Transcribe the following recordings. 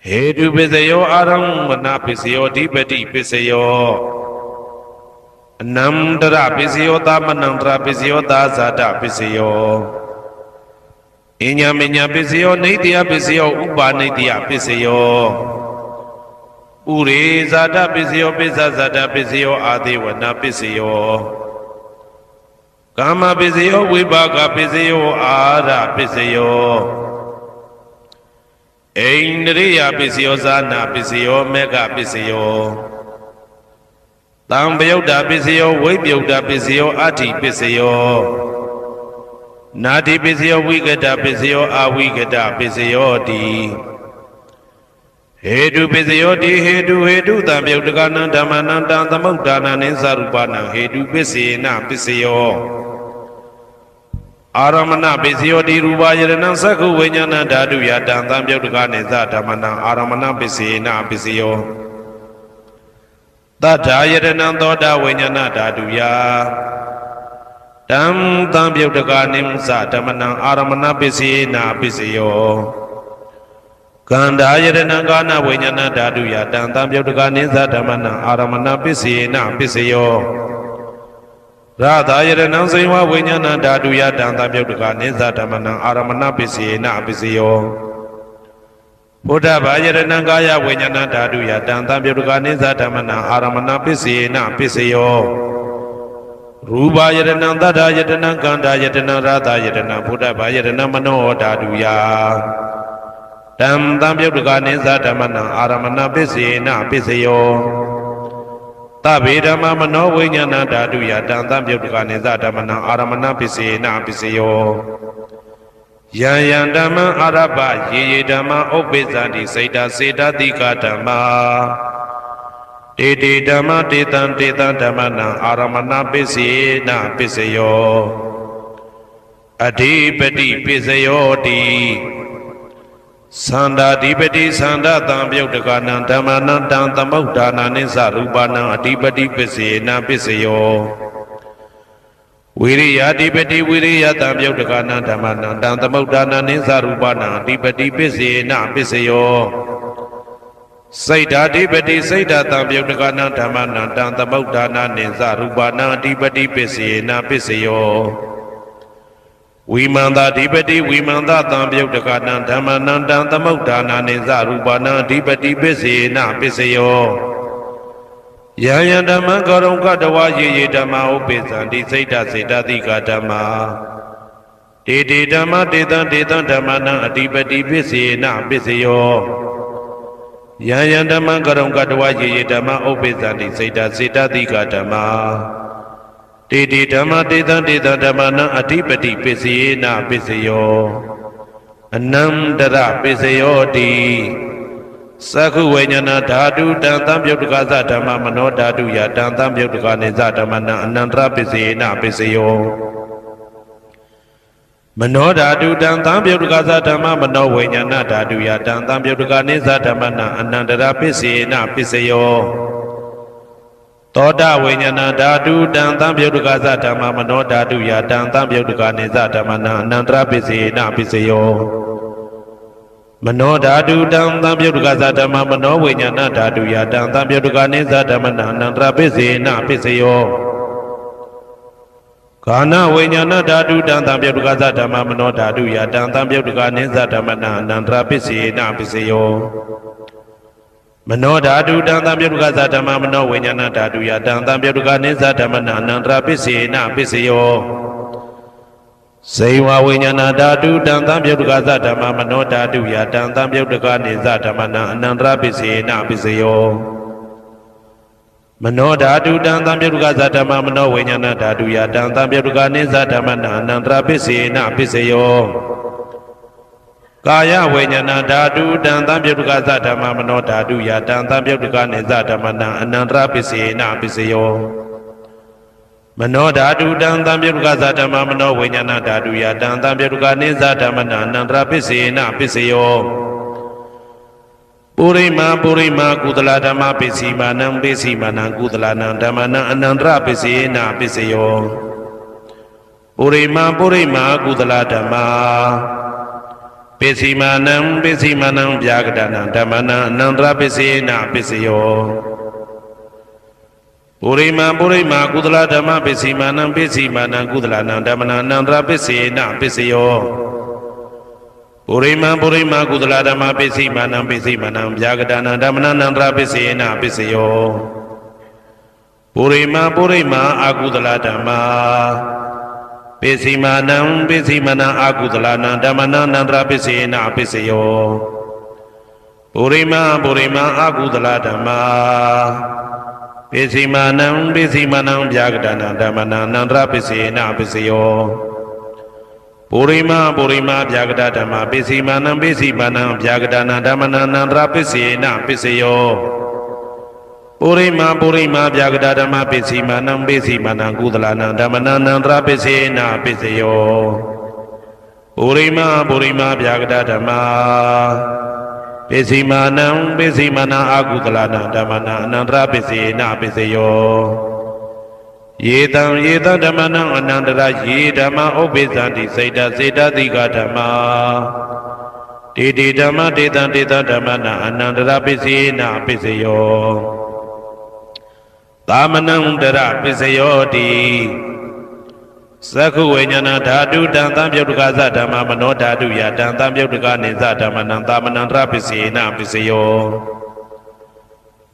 Hedu Pisayo Aramana Pisayo Dipati Pisayo Namdra Pisayo Tamanandra Pisayo Dazada Pisayo Inya Minya Pisayo Nidya Pisayo Upa Nidya Pisayo Ure Zada Pisayo Pisa Zada Pisayo Adiwana Pisayo Kama Pisayo Vibhaga Pisayo Ara Pisayo Indriya Pisayo Zana Pisayo Mega Pisayo Tambayuda Pisayo Vibhyuda Pisayo Ati Pisayo Nati Pisayo Vigada Pisayo Avigada Pisayo Di Hedu Pisayo Di Hedu Tambayudagana Dhamananda Tamudana Nisarupana Hedu Pisina Pisayo Aramana Pisayo Di Rubayana Saku Vinyana Dadu Yatan Tambayudagana Zadamana Aramana Pisina Pisayo Tatayana Doda Vinyana Dadu Ya Tam Tambayudagana Zadamana Aramana Pisina Pisayo Kandayana Gana Vinyana Dadu Yatan Tambayudagana Zadamana Aramana Pisina Pisayo Radhayana Saiva Vinyana Dadu Yatan Tambayudagana Zadamana Aramana Pisina Pisayo Buddha Bhayana Gaya Vinyana Dadu Yatan Tambayudagana Zadamana Aramana Pisina Pisayo Rubayana Dadayana Kandayana Radhayana Buddha Bhayana Mano Dadu Ya Tam Tambayudagana Zadamana Aramana Pisina Pisayo Tabidama Mano Vinyana Dadu Yatan Tambayudagana Zadamana Aramana Pisina Pisayo Yayandama Araba Yedama Obezandi Saida Seda Dika Dhamma Dede Dhamma Detan Detan Dhammana Aramana Pisina Pisayo Adipati Pisayo Di Sanda Dipati Sanda Tambayudagana Dhammana Tamudana Nisarupana Adipati Pisina Pisayo Viriya Dipati Viriya Tambayudagana Dhammana Tamudana Nisarupana Adipati Pisina Pisayo Saida Dipati Saida Tambayudagana Dhammana Tamudana Nisarupana Adipati Pisina Pisayo Vimanda Dipati Vimanda Tambayudagana Dhammana Tamudana Nisarupana Adipati Pisina Pisayo Yayandama Karunga Dawa Ye Dhamma Upezandi Saida Saida Dika Dhamma Dede Dhamma Dedan Dedan Dhammana Adipati Pisina Pisayo Yayandama Karunga Dawa Ye Dhamma Upezandi Saida Saida Dika Dhamma Dede Dhamma Dedan Dedan Dhammana Adipati Pisina Pisayo Anandara Pisayo Di Saku Vinyana Dadu Dan Tambayudagana Dhamma Mano Dadu Yatan Tambayudagana Zadamana Anandra Pisina Pisayo Mano Dadu Dan Tambayudagana Dhamma Mano Vinyana Dadu Yatan Tambayudagana Zadamana Anandra Pisina Pisayo Toda Vinyana Dadu Dan Tambayudagana Dhamma Mano Dadu Yatan Tambayudagana Zadamana Anandra Pisina Pisayo Mano Dadu Dan Tambayudagana Dhamma Mano Vinyana Dadu Yatan Tambayudagana Zadamana Anandra Pisina Pisayo Kana Vinyana Dadu Dan Tambayudagana Dhamma Mano Dadu Yatan Tambayudagana Zadamana Anandra Pisina Pisayo Mano Dadu Dan Tambayudagana Dhamma Mano Vinyana Dadu Yatan Tambayudagana Zadamana Anandra Pisina Pisayo Saiva Vinyana Dadu Dan Tambayudagana Dhamma Mano Dadu Yatan Tambayudagana Zadamana Anandra Pisina Pisayo Mano Dadu Dan Tambayudagana Dhamma Mano Vinyana Dadu Yatan Tambayudagana Zadamana Anandra Pisina Pisayo Kaya Vinyana Dadu Dan Tambayudagana Dhamma Mano Dadu Yatan Tambayudagana Zadamana Anandra Pisina Pisayo Mano Dadu Dan Tambayudagana Dhamma Mano Vinyana Dadu Yatan Tambayudagana Zadamana Anandra Pisina Pisayo Purima Kudala Dhamma Pisimanam Pisimanam Kudalana Dhammana Anandra Pisina Pisayo Purima Kudala Dhamma ပိစီမာနံပိစီမာနံဗျာကတနာဓမ္မနာအနန္တရပစ္စေနပစ္စယောပုရိမာကုသလဓမ္မပိစီမာနံပိစီမာနံကုသလနာဓမ္မနာအနန္တရပစ္စေနပစ္စယောပုရိမာကုသလဓမ္မပိစီမာနံပိစီမာနံဗျာကတနာဓမ္မနာအနန္တရပစ္စေနပစ္စယောပုရိမာအကုသလဓမ္မပိစီမာနံပိစီမာနံအကုသလနာဓမ္မနာအနန္တရပစ္စေနပစ္စယောပုရိမာအကုသလဓမ္မပိစီမာနံဗျာကတနာဓမ္မနာအနန္တရပစ္စေနပစ္စယောပုရိမာဗျာကတဓမ္မပိစီမာနံဗျာကတနာဓမ္မနာအနန္တရပစ္စေနပစ္စယောပုရိမာဗျာကတဓမ္မပိစီမာနံကုသလနာဓမ္မနာအနန္တရပစ္စေနပစ္စယောပုရိမာဗျာကတဓမ္မပိစီမာနံအကုသလနာဓမ္မနာအနန္တရပစ္စေနပစ္စယောယေတံဓမ္မနံအနန္တရယေဓမ္မဥပ္ပိသန္တိစေတတိကဓမ္မာတေဓမ္မတေတံဓမ္မနာအနန္တရပစ္စေနပစ္စယောသာမနံတရပစ္စယောတိသက္ခုဝိညာဏဓာတုတံသံပြုတ်တကသဓမ္မမနောဓာတုယတံသံပြုတ်တကနေသဓမ္မနံသာမနံတရပစ္စေနပစ္စယော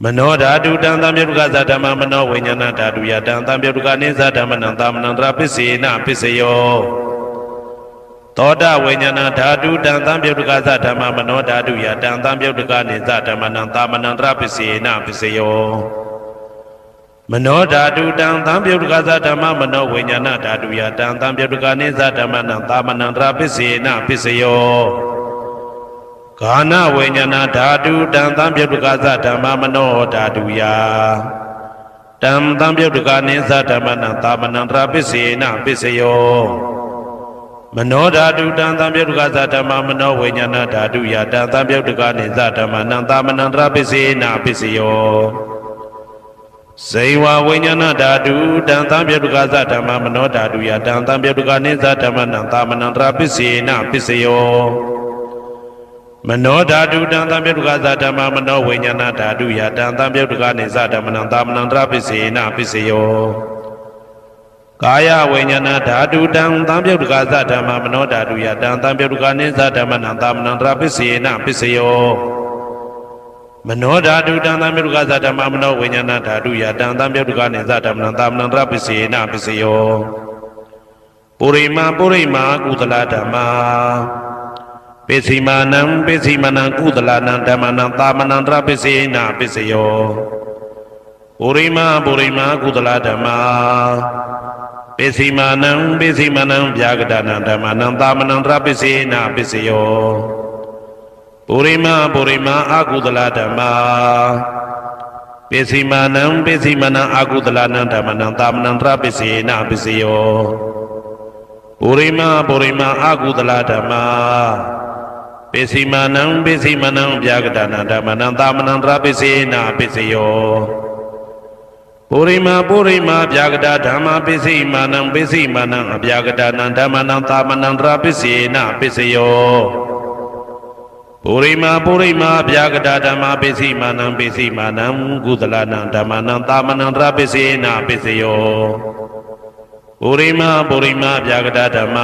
မနောဓာတုတံသံပြုတ်တကသဓမ္မမနောဝိညာဏဓာတုယတံသံပြုတ်တကနေသဓမ္မနံသာမနံတရပစ္စေနပစ္စယောသောတဝိညာဏဓာတုတံသံပြုတ်တကသဓမ္မမနောဓာတုယတံသံပြုတ်တကနေသဓမ္မနံသာမနံတရပစ္စေနပစ္စယောမနောဓာတုတံသံပြုတ်တကသဓမ္မမနောဝိညာဏဓာတုယတံသံပြုတ်တကနေသဓမ္မနံသာမနံတရပစ္စေနပစ္စယောဂာနဝိညာဏဓာတုတံသံပြုတ်တကသဓမ္မမနောဓာတုယတံသံပြုတ်တကနေသဓမ္မနံသာမနံတရပစ္စေနပစ္စယောမနောဓာတုတံသံပြုတ်တကသဓမ္မမနောဝိညာဏဓာတုယတံသံပြုတ်တကနေသဓမ္မနံသာမနံတရပစ္စေနပစ္စယောဇေဝဝိညာဏဓာတုတံသံပြုတ်တကသဓမ္မမနောဓာတုယတံသံပြုတ်တကနေသဓမ္မနံသာမနံတရပစ္စေနပစ္စယောမနောဓာတုတံသံပြုတ်တကသဓမ္မမနောဝိညာဏဓာတုယတံသံပြုတ်တကနေသဓမ္မနံသာမနံတရပစ္စေနပစ္စယောကာယဝိညာဏဓာတုတံသံပြုတ်တကသဓမ္မမနောဓာတုယတံသံပြုတ်တကနေသဓမ္မနံသာမနံတရပစ္စေနပစ္စယောမနောဓာတုတံသံပြုတ်တကသဓမ္မမနောဝိညာဏဓာတုယတံသံပြုတ်တကနေသဓမ္မနံသာမနံတရပစ္စေနပစ္စယောပုရိမာကုသလဓမ္မာပိစီမာနံကုသလနာဓမ္မနံသာမနံတရပစ္စေနပစ္စယောပုရိမာကုသလဓမ္မာပိစီမာနံဗျာကတနာဓမ္မနံသာမနံတရပစ္စေနပစ္စယောပုရိမာအကုသလဓမ္မာပိစီမာနံအကုသလနာဓမ္မနံသာမနံတရပစ္စေနပစ္စယောပုရိမာအကုသလဓမ္မာပိစီမာနံဗျာကတနာဓမ္မနံသာမနံတရပစ္စေနပစ္စယောပုရိမာဗျာကတဓမ္မပိစီမာနံအဗျာကတနာဓမ္မနံသာမနံတရပစ္စေနပစ္စယောပုရိမာဗျာကတဓမ္မပိစီမာနံကုသလနာဓမ္မနံသာမနံတရပစ္စေနပစ္စယောပုရိမာဗျာကတဓမ္မ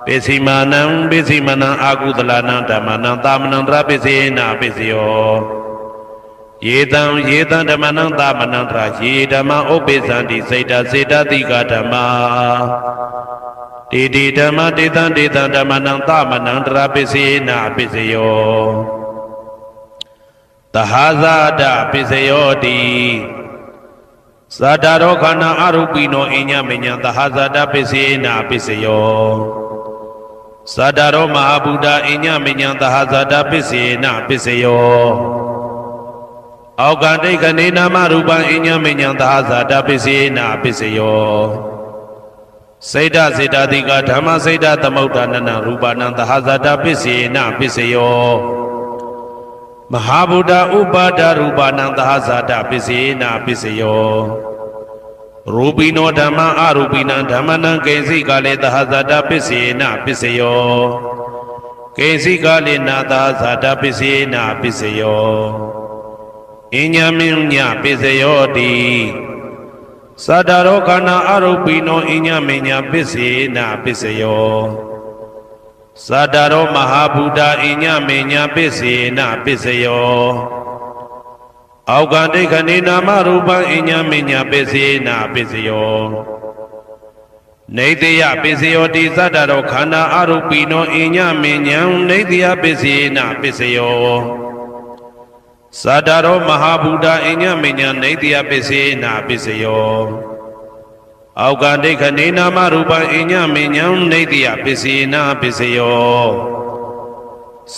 ပိစီမာနံအကုသလနာဓမ္မနံသာမနံတရပစ္စေနပစ္စယောယေတံဓမ္မနံသာမနံတရယေဓမ္မဥပ္ပိသန္တိစေတတိကဓမ္မာတေဓမ္မတေတံဓမ္မနံသာမနံတရပစ္စေနပစ္စယောသဟာဇာတပစ္စယောတိသတ္တရောခန္ဓာအရုပိနောအညမညံသဟာဇာတပစ္စေနပစ္စယောသတ္တရောမဟာဗုဒ္ဓအညမညံသဟာဇာတပစ္စေနပစ္စယောအောကတိကနေနာမရူပံအညမညံသဟာဇာတပစ္စေနပစ္စယောစေတတိကဓမ္မစေတသမုဋ္ဌာနနရူပနံသဟာဇာတပစ္စေနပစ္စယောမဟာဗုဒ္ဓဥပါဒရူပနံသဟာဇာတပစ္စေနပစ္စယောရူပိနောဓမ္မအရူပိနံဓမ္မနံကိဉ္စိကလေသဟာဇာတပစ္စေနပစ္စယော ကိဉ္စိကာလေနာသာဇာတပစ္စေနာပစ္စယောအညမင်းညပစ္စယောတိသတ္တရောခန္ဓာအရုပိနောအညမင်းညပစ္စေနာပစ္စယောသတ္တရောမဟာဗုဒ္ဓအညမင်းညပစ္စေနာပစ္စယောအောက်ကဒိဋ္ဌနေနာမရူပံအညမင်းညပစ္စေနာပစ္စယောနေတိယပစ္စယောတိသတ္တရောခန္ဓာအရုပိနောအညမင်းညံနေတိယပစ္စေနာပစ္စယောသတ္တရောမဟာဗုဒ္ဓအညမညနေတိယပစ္စေနာပစ္စယောအောက်ကဒိဋ္ဌနေနာမရူပံအညမညံနေတိယပစ္စေနာပစ္စယော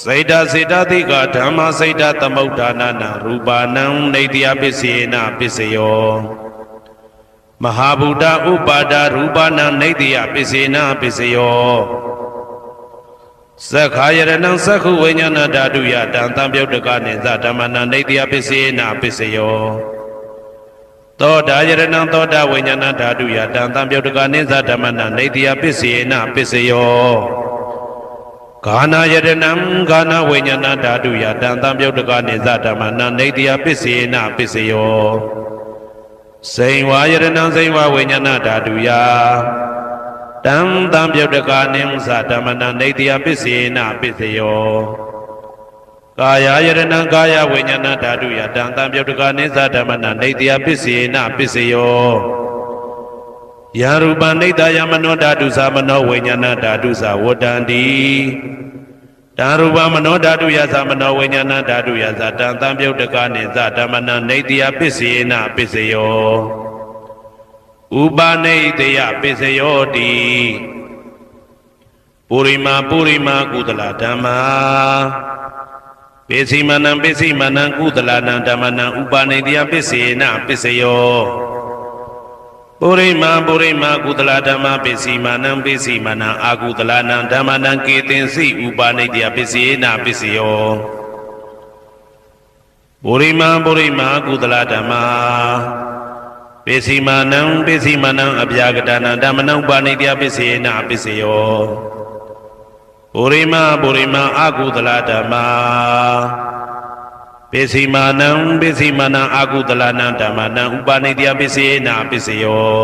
စေတစေတသိကဓမ္မစေတသမုဋ္ဌာနာနာရူပနံနေတိယပစ္စေနာပစ္စယောမဟာဗုဒ္ဓဥပါဒရူပနံနေတိယပစ္စေနာပစ္စယောသက္ခာယရဏံသက္ခုဝိညာဏဓာတုယတံတံပြုတ်တကနိသဓမ္မနာနေတိယပစ္စေနာပစ္စယောသောတာယရဏံသောတာဝိညာဏဓာတုယတံတံပြုတ်တကနိသဓမ္မနာနေတိယပစ္စေနာပစ္စယောဂာနာယရဏံဂာနာဝိညာဏဓာတုယတံတံပြုတ်တကနိသဓမ္မနာနေတိယပစ္စေနာပစ္စယောစိန်ဝါယရဏံစိန်ဝါဝိညာဏဓာတုယတံတံပြုတ်တကနိသဓမ္မနာနေတိယပစ္စေနာပစ္စယောကာယယရဏံကာယဝိညာဏဓာတုယတံတံပြုတ်တကနိသဓမ္မနာနေတိယပစ္စေနာပစ္စယောယရူပနိတယမနောဓာတုသမနောဝိညာဏဓာတုသဝတ္တန္တိတံရူပမနောဓာတုယသမနောဝိညာဏဓာတုယသတံတံပြုတ်တကနိသဓမ္မနာနေတိယပစ္စေနာပစ္စယောဥပနိတယပစ္စယောတိပုရိမာကုသလဓမ္မာပိစိမနံကုသလနံဓမ္မနံဥပနိတယပစ္စေနာပစ္စယောပုရိမာကုသလဓမ္မာပိစိမနံအာကုသလနံဓမ္မနံကေတင်စိဥပနိတယပစ္စေနာပစ္စယောပုရိမာကုသလဓမ္မာပိစိမနံအပြာကတနံဓမ္မနံဥပနိတယပစ္စေနာပစ္စယောပုရိမာအာကုသလဓမ္မာပိစိမနံအာကုသလနံဓမ္မနံဥပနိတယပစ္စေနာပစ္စယော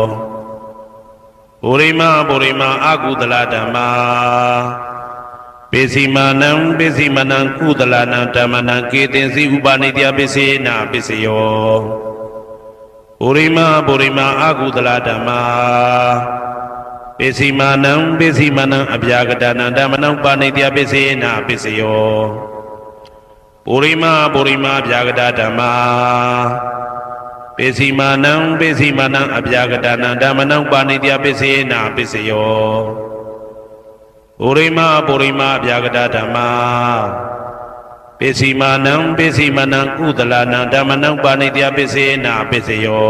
ပုရိမာအာကုသလဓမ္မာပိစိမနံကုသလနံဓမ္မနံကေတင်စီဥပနိတယပစ္စေနာပစ္စယောပုရိမာအာကုသလဓမ္မာပိစိမနံအပြာကတနံဓမ္မနံဥပနိတယပစ္စေနာပစ္စယောပုရိမာအပြာကတဓမ္မာပိစိမနံအပြာကတနံဓမ္မနံဥပနိတယပစ္စေနာပစ္စယောပုရိမာအပြာကတဓမ္မာပိစိမနံကုသလနံဓမ္မနံဥပနိတယပစ္စေနာပစ္စယော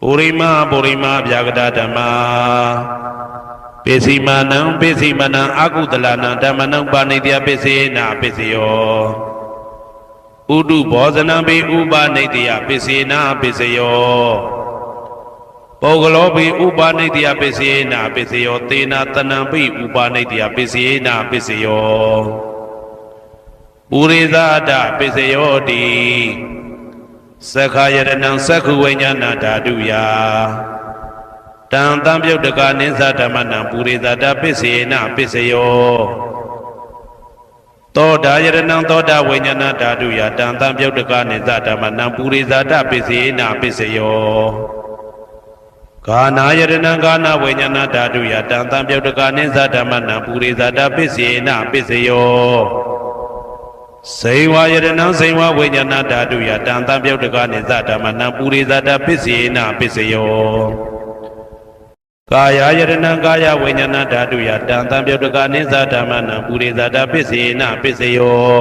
ပုရိမာအပြာကတဓမ္မာပိစိမနံအာကုသလနံဓမ္မနံဥပနိတယပစ္စေနာပစ္စယောဥဒုဘောဇနံပိဥပနိတယပစ္စေနာပစ္စယောပုဂ္ဂလောပိဥပနိတယပစ္စေနာပစ္စယောသေနာတနံပိဥပနိတယပစ္စေနာပစ္စယောပုရိသဒပစ္စယောတိသက္ခာယရဏံသက္ခုဝိညာဏဓာတုယတံတံပြုတ်တကနိသဓမ္မနံပုရိသဒပစ္စေနာပစ္စယောသောတာယရဏံသောတာဝိညာဏဓာတုယတံတံပြုတ်တကနိသဓမ္မနံပုရိသဒပစ္စေနာပစ္စယောဂာနာယရဏံဂာနာဝိညာဏဓာတုယတံတံပြုတ်တကနိသဓမ္မနံပုရိသဒပစ္စေနာပစ္စယောစိန်ဝါယရဏံစိန်ဝါဝိညာဏဓာတုယတံတံပြုတ်တကနိသဓမ္မနံပုရိသဒပစ္စေနာပစ္စယောကာယယရဏံကာယဝိညာဏဓာတုယတံတံပြုတ်တကနိသဓမ္မနံပုရိသဒပစ္စေနာပစ္စယော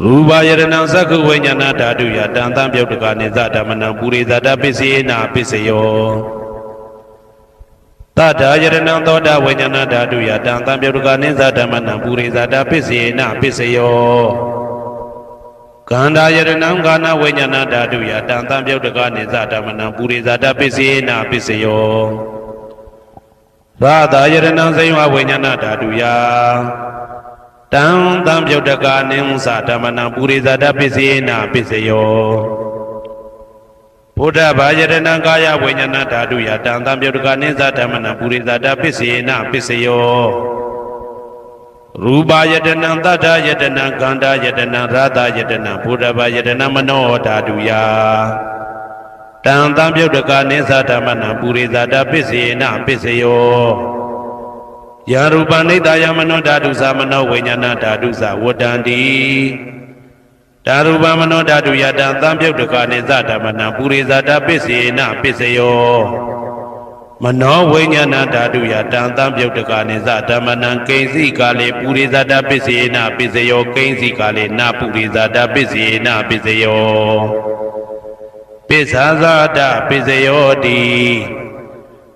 ရူပယရဏံသက္ခုဝိညာဏဓာတုယတံတံပြုတ်တကနိသဓမ္မနံပုရိသဒပစ္စေနာပစ္စယောတတယရဏံသောတာဝိညာဏဓာတုယတံတံပြုတ်တကနိသဓမ္မနံပုရိသဒပစ္စေနာပစ္စယောကန္တာယရဏံဂာနာဝိညာဏဓာတုယတံတံပြုတ်တကနိသဓမ္မနံပုရိသဒပစ္စေနာပစ္စယောရ Rada Yadana Zaywa Vinyana Daduya Tam Tam Yodaka Nimsa Tamana Puriza Dapisina Pisayo Buddha Bajadana Gaya Vinyana Daduya Tam Tam Yodaka Nimsa Tamana Puriza Dapisina Pisayo Ruba Yadana Dada Yadana Ganda Yadana Rada Yadana Buddha Bajadana Mano Daduya Tam Tam Yodaka Nimsa Tamana Puriza Dapisina Pisayo Yaruba Nida Yamano Dadusa Mano Vinyana Dadusa Wodandi Daruba Mano Daduya Tam Tam Yodaka Nimsa Tamana Puriza Dapisina Pisayo Mano Vinyana Daduya Tam Tam Yodaka Nimsa Tamana Kainsi Kale Puriza Dapisina Pisayo Kainsi Kale Na Puriza Dapisina Pisayo Pisazada Pisayo Di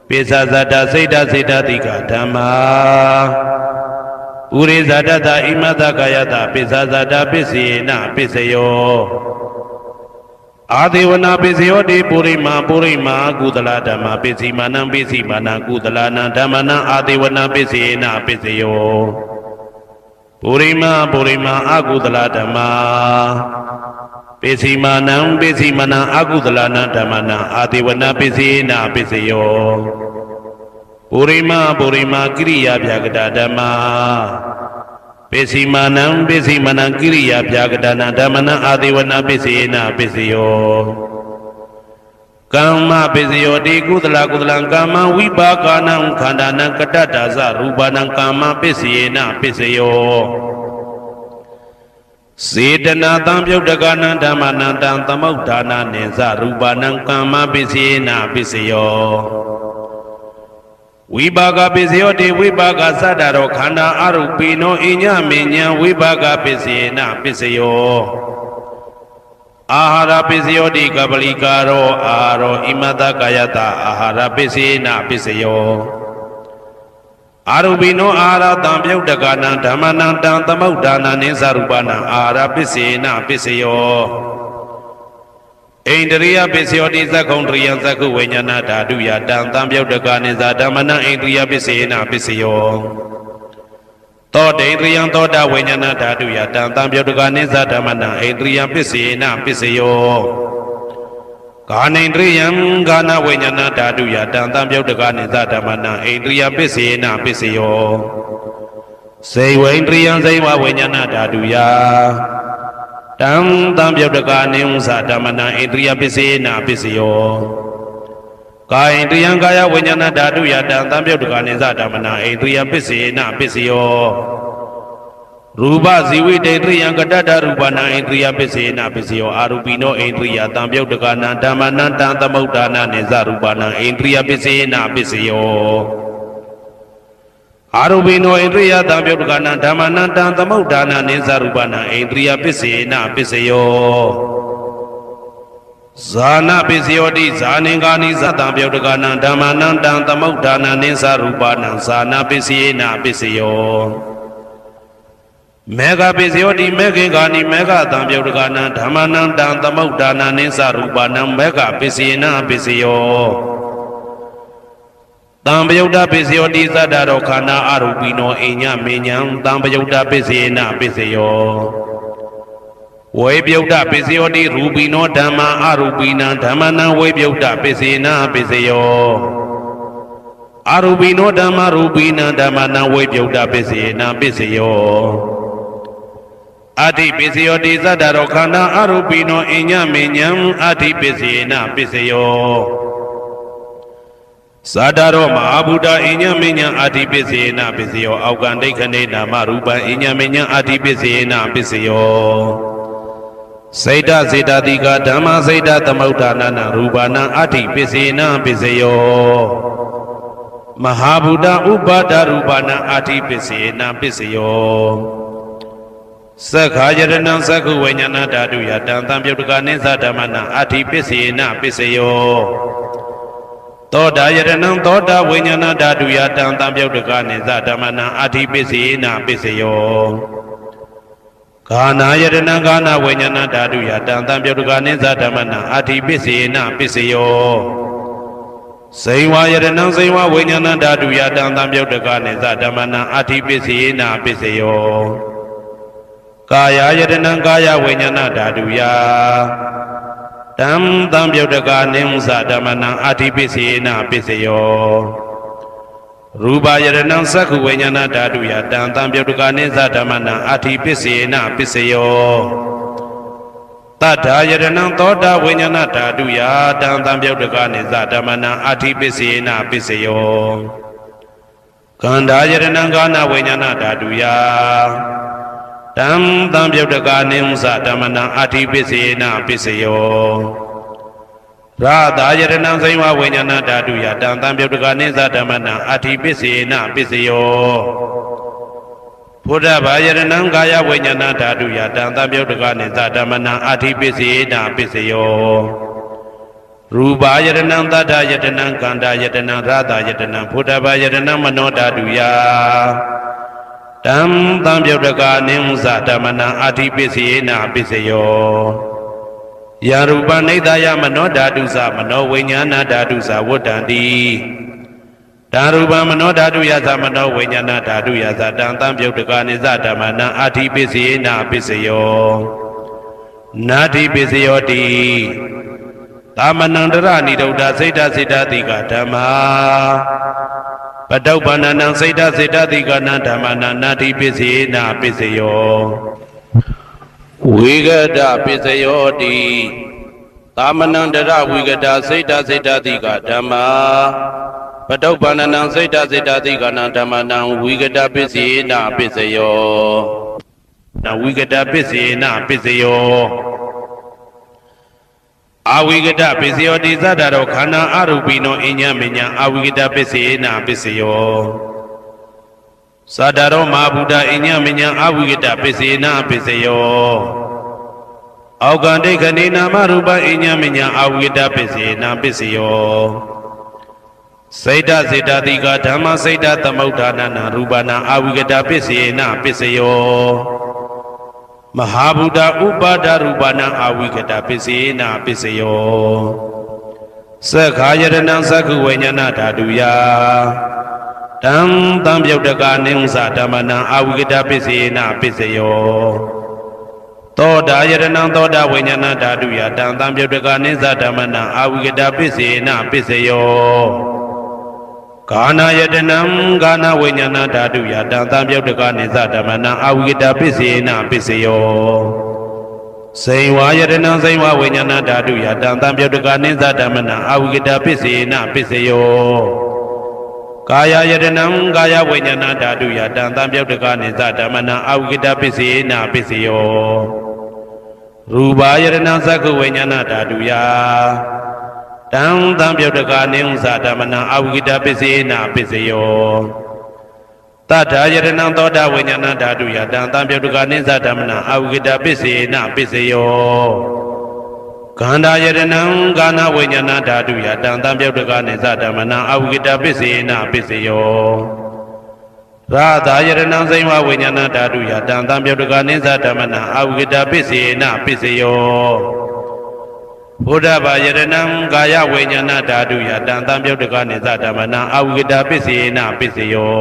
Pisazada Seda Seda Dika Dhamma Purizada Da Imada Gayata Pisazada Pisina Pisayo Adivana Pisayo Di Purima Purima Gudala Dhamma Pisimana Pisimana Gudalana Dhammana Adivana Pisina Pisayo Purima Purima Agudala Dhamma Pisimana Pisimana Agudalana Dhammana Adivana Pisina Pisayo Purima Purima Kiriya Vyagada Dhamma Pisimana Pisimana Kiriya Vyagadana Dhammana Adivana Pisina Pisayo Kama Pisayo Di Gudala Gudalang Kama Vibhakanang Khandanang Kadadasa Rupanang Kama Pisina Pisayo Sedana Tam Yodaka Dhammana Tam Tamaudana Nisa Rupanang Kama Pisina Pisayo Vibhaga Pisayo Di Vibhaga Sadaro Khanda Arupino Inya Minya Vibhaga Pisina Pisayo Ahara Pisayo Di Kabalikaro Aro Imada Kayata Ahara Pisina Pisayo Arubino Ara Tam Yodaka Dhammana Tam Tamaudana Nisa Rupana Ahara Pisina Pisayo Indriya Pisayo Di Sakondriya Saku Vinyana Daduya Tam Tam Yodaka Nimsa Dhammana Indriya Pisina Pisayo Toda Indriya Toda Vinyana Daduya Tam Tam Yodaka Nimsa Dhammana Indriya Pisina Pisayo Gana Indriya Gana Vinyana Daduya Tam Tam Yodaka Nimsa Dhammana Indriya Pisina Pisayo Seiwa Indriya Seiwa Vinyana Daduya Tam Tam Yodaka Nimsa Dhammana Indriya Pisina Pisayo Kaya Indriya Kaya Vinyana Daduya Tam Tam Yodaka Nimsa Dhammana Indriya Pisina Pisayo Rupa Ziwi Indriya Kadada Rupana Indriya Pisina Pisayo Arupino Indriya Tam Yodaka Dhammana Tam Tamaudana Nisa Rupana Indriya Pisina Pisayo Arubino Indriya Tam Yodaka Dhammana Tam Tamaudana Nisa Rupana Indriya Pisina Pisayo Zana Pisayo Di Zaningani Tam Yodaka Dhammana Tam Tamaudana Nisa Rupana Zana Pisina Pisayo Mega Pisayo Di Megingani Mega Tam Yodaka Dhammana Tam Tamaudana Nisa Rupana Mega Pisina Pisayo Tam Yodaka Pisayo Di Sadaro Khanda Arupino Inya Minya Tam Yodaka Pisina Pisayo Vibhyauta Pisayo Di Rupino Dhamma Arupina Dhammana Vibhyauta Pisina Pisayo Arupino Dhamma Rupina Dhammana Vibhyauta Pisina Pisayo Adi Pisayo Di Sadaro Khanda Arupino Inya Minya Adi Pisina Pisayo Sadaro Mahabuddha Inya Minya Adi Pisina Pisayo Aukandai Khande Nama Rupa Inya Minya Adi Pisina Pisayo Saida Saida Dika Dhamma Saida Tamaudana Rupana Adi Pisina Pisayo Mahabuddha Upada Rupana Adi Pisina Pisayo Sakhayarana Sakhu Vinyana Daduya Tam Tam Yodaka Nimsa Dhammana Adi Pisina Pisayo Toda Yarana Toda Vinyana Daduya Tam Tam Yodaka Nimsa Dhammana Adi Pisina Pisayo Gana Yarana Gana Vinyana Daduya Tam Tam Yodaka Nimsa Dhammana Adi Pisina Pisayo စိန်ဝါယရဏံစိန်ဝါဝိညာဏဓာတုယတံသံပြုတ်တကနေသဓမ္မနံအဋ္ဌိပစ္စယေနပစ္စယောကာယယတနံကာယဝိညာဏဓာတုယတံသံပြုတ်တကနေသဓမ္မနံအဋ္ဌိပစ္စယေနပစ္စယောရူပယရဏံသက္ခုဝိညာဏဓာတုယတံသံပြုတ်တကနေသဓမ္မနံအဋ္ဌိပစ္စယေနပစ္စယောတတ္ထာယရဏံသောတာဝိညာဏဓာတုယတံသံပြုတ်တကနေသဓမ္မနံအဋ္ဌိပစ္စယေနပစ္စယောကန္ဓာယရဏံကာဏဝိညာဏဓာတုယတံသံပြုတ်တကနေသဓမ္မနံအဋ္ဌိပစ္စယေနပစ္စယောရာသာယရဏံစိဝဝိညာဏဓာတုယတံသံပြုတ်တကနေသဓမ္မနံအဋ္ဌိပစ္စယေနပစ္စယောဘုဒ္ဓဘာယရဏံကာယဝိညာဏဓာတုယတံသံပြုတ်တကနေသဓမ္မနံအဋ္ဌိပစ္စယေနပစ္စယောရူပယရဏံသတ္တယတနံကန္တာယတနံရာသာယတနံဘုဒ္ဓဘာယရဏံမနောဓာတုယတံသံပြုတ်တကနေသဓမ္မနံအဋ္ဌိပစ္စယေနပစ္စယောယရူပနိဒာယမနောဓာတုသမနောဝိညာဏဓာတုသဝတ္တံတိဓာရူပမနောဓာတုယသမနောဝိညာဏဓာတုယသတံသံပြုတ်တကနေသဓမ္မနံအဋ္ဌိပစ္စယေနပစ္စယောနာတိပစ္စယောတိသမနန္တရဏိဒုဒ္ဓစိတ်တစိတ္တတိကဓမ္မာပတုပ္ပန္နံစိတ်တစိတ္တတိကနံဓမ္မနံနာတိပစ္စယေနပစ္စယောဝိဂဒပစ္စယောတိသမနန္တရဝိဂဒစိတ်တစိတ္တတိကဓမ္မာပတုပ္ပန္နံစိတ်တစိတ္တတိကနံဓမ္မနံဝိဂဒပစ္စယေနပစ္စယောနဝိဂဒပစ္စယေနပစ္စယောအဝိဂဒပစ္စယောတိသတ္တရောခန္ဓာအရူပိနောအညမညအဝိဂဒပစ္စယေနပစ္စယောသတ္တရောမဟာဗုဒ္ဓအညမညအဝိဂဒပစ္စယေနပစ္စယောအောက်ကံဒိဋ္ဌနေနာမရူပအညမညအဝိဂဒပစ္စယေနပစ္စယောစိတ်တစေတတိကဓမ္မစိတ်တသမုဋ္ဌာနနာရူပနာအဝိဂဒပစ္စယေနပစ္စယောမဟာဗုဒ္ဓဥပါဒရူပနာအဝိကတပစ္စေနာပစ္စယောသက္ခာယရဏံသက္ခုဝိညာဏဓာတုယတံသံပြုတ်တကနေသဓမ္မနံအဝိကတပစ္စေနာပစ္စယောသောတာယရဏံသောတာဝိညာဏဓာတုယတံသံပြုတ်တကနေသဓမ္မနံအဝိကတပစ္စေနာပစ္စယောကာနာယတနံကာနာဝိညာဏဓာတုယတံသံပြုတ်တကနေသဓမ္မနံအဝိကတပစ္စေနပစ္စယောစိန်ဝါယတနံစိန်ဝဝိညာဏဓာတုယတံသံပြုတ်တကနေသဓမ္မနံအဝိကတပစ္စေနပစ္စယောကာယယတနံကာယဝိညာဏဓာတုယတံသံပြုတ်တကနေသဓမ္မနံအဝိကတပစ္စေနပစ္စယောရူပယတနံသက္ခဝိညာဏဓာတုယတံသံပြုတ်တကနေသဓမ္မနံအဝိကတပစ္စေနပစ္စယောတတ္ထာယရဏံသောတာဝိညာဏဓာတုယတံသံပြုတ်တကနေသဓမ္မနံအဝိကတပစ္စေနပစ္စယောခန္ဓာယရဏံကာဏဝိညာဏဓာတုယတံသံပြုတ်တကနေသဓမ္မနံအဝိကတပစ္စေနပစ္စယောရာသာယရဏံစိဝဝိညာဏဓာတုယတံသံပြုတ်တကနေသဓမ္မနံအဝိကတပစ္စေနပစ္စယောဘုဒ္ဓဘာယရဏံကာယဝိညာဏဓာတုယတံသံပြုတ်တကနေသဓမ္မနံအဝိကတပစ္စေနပစ္စယော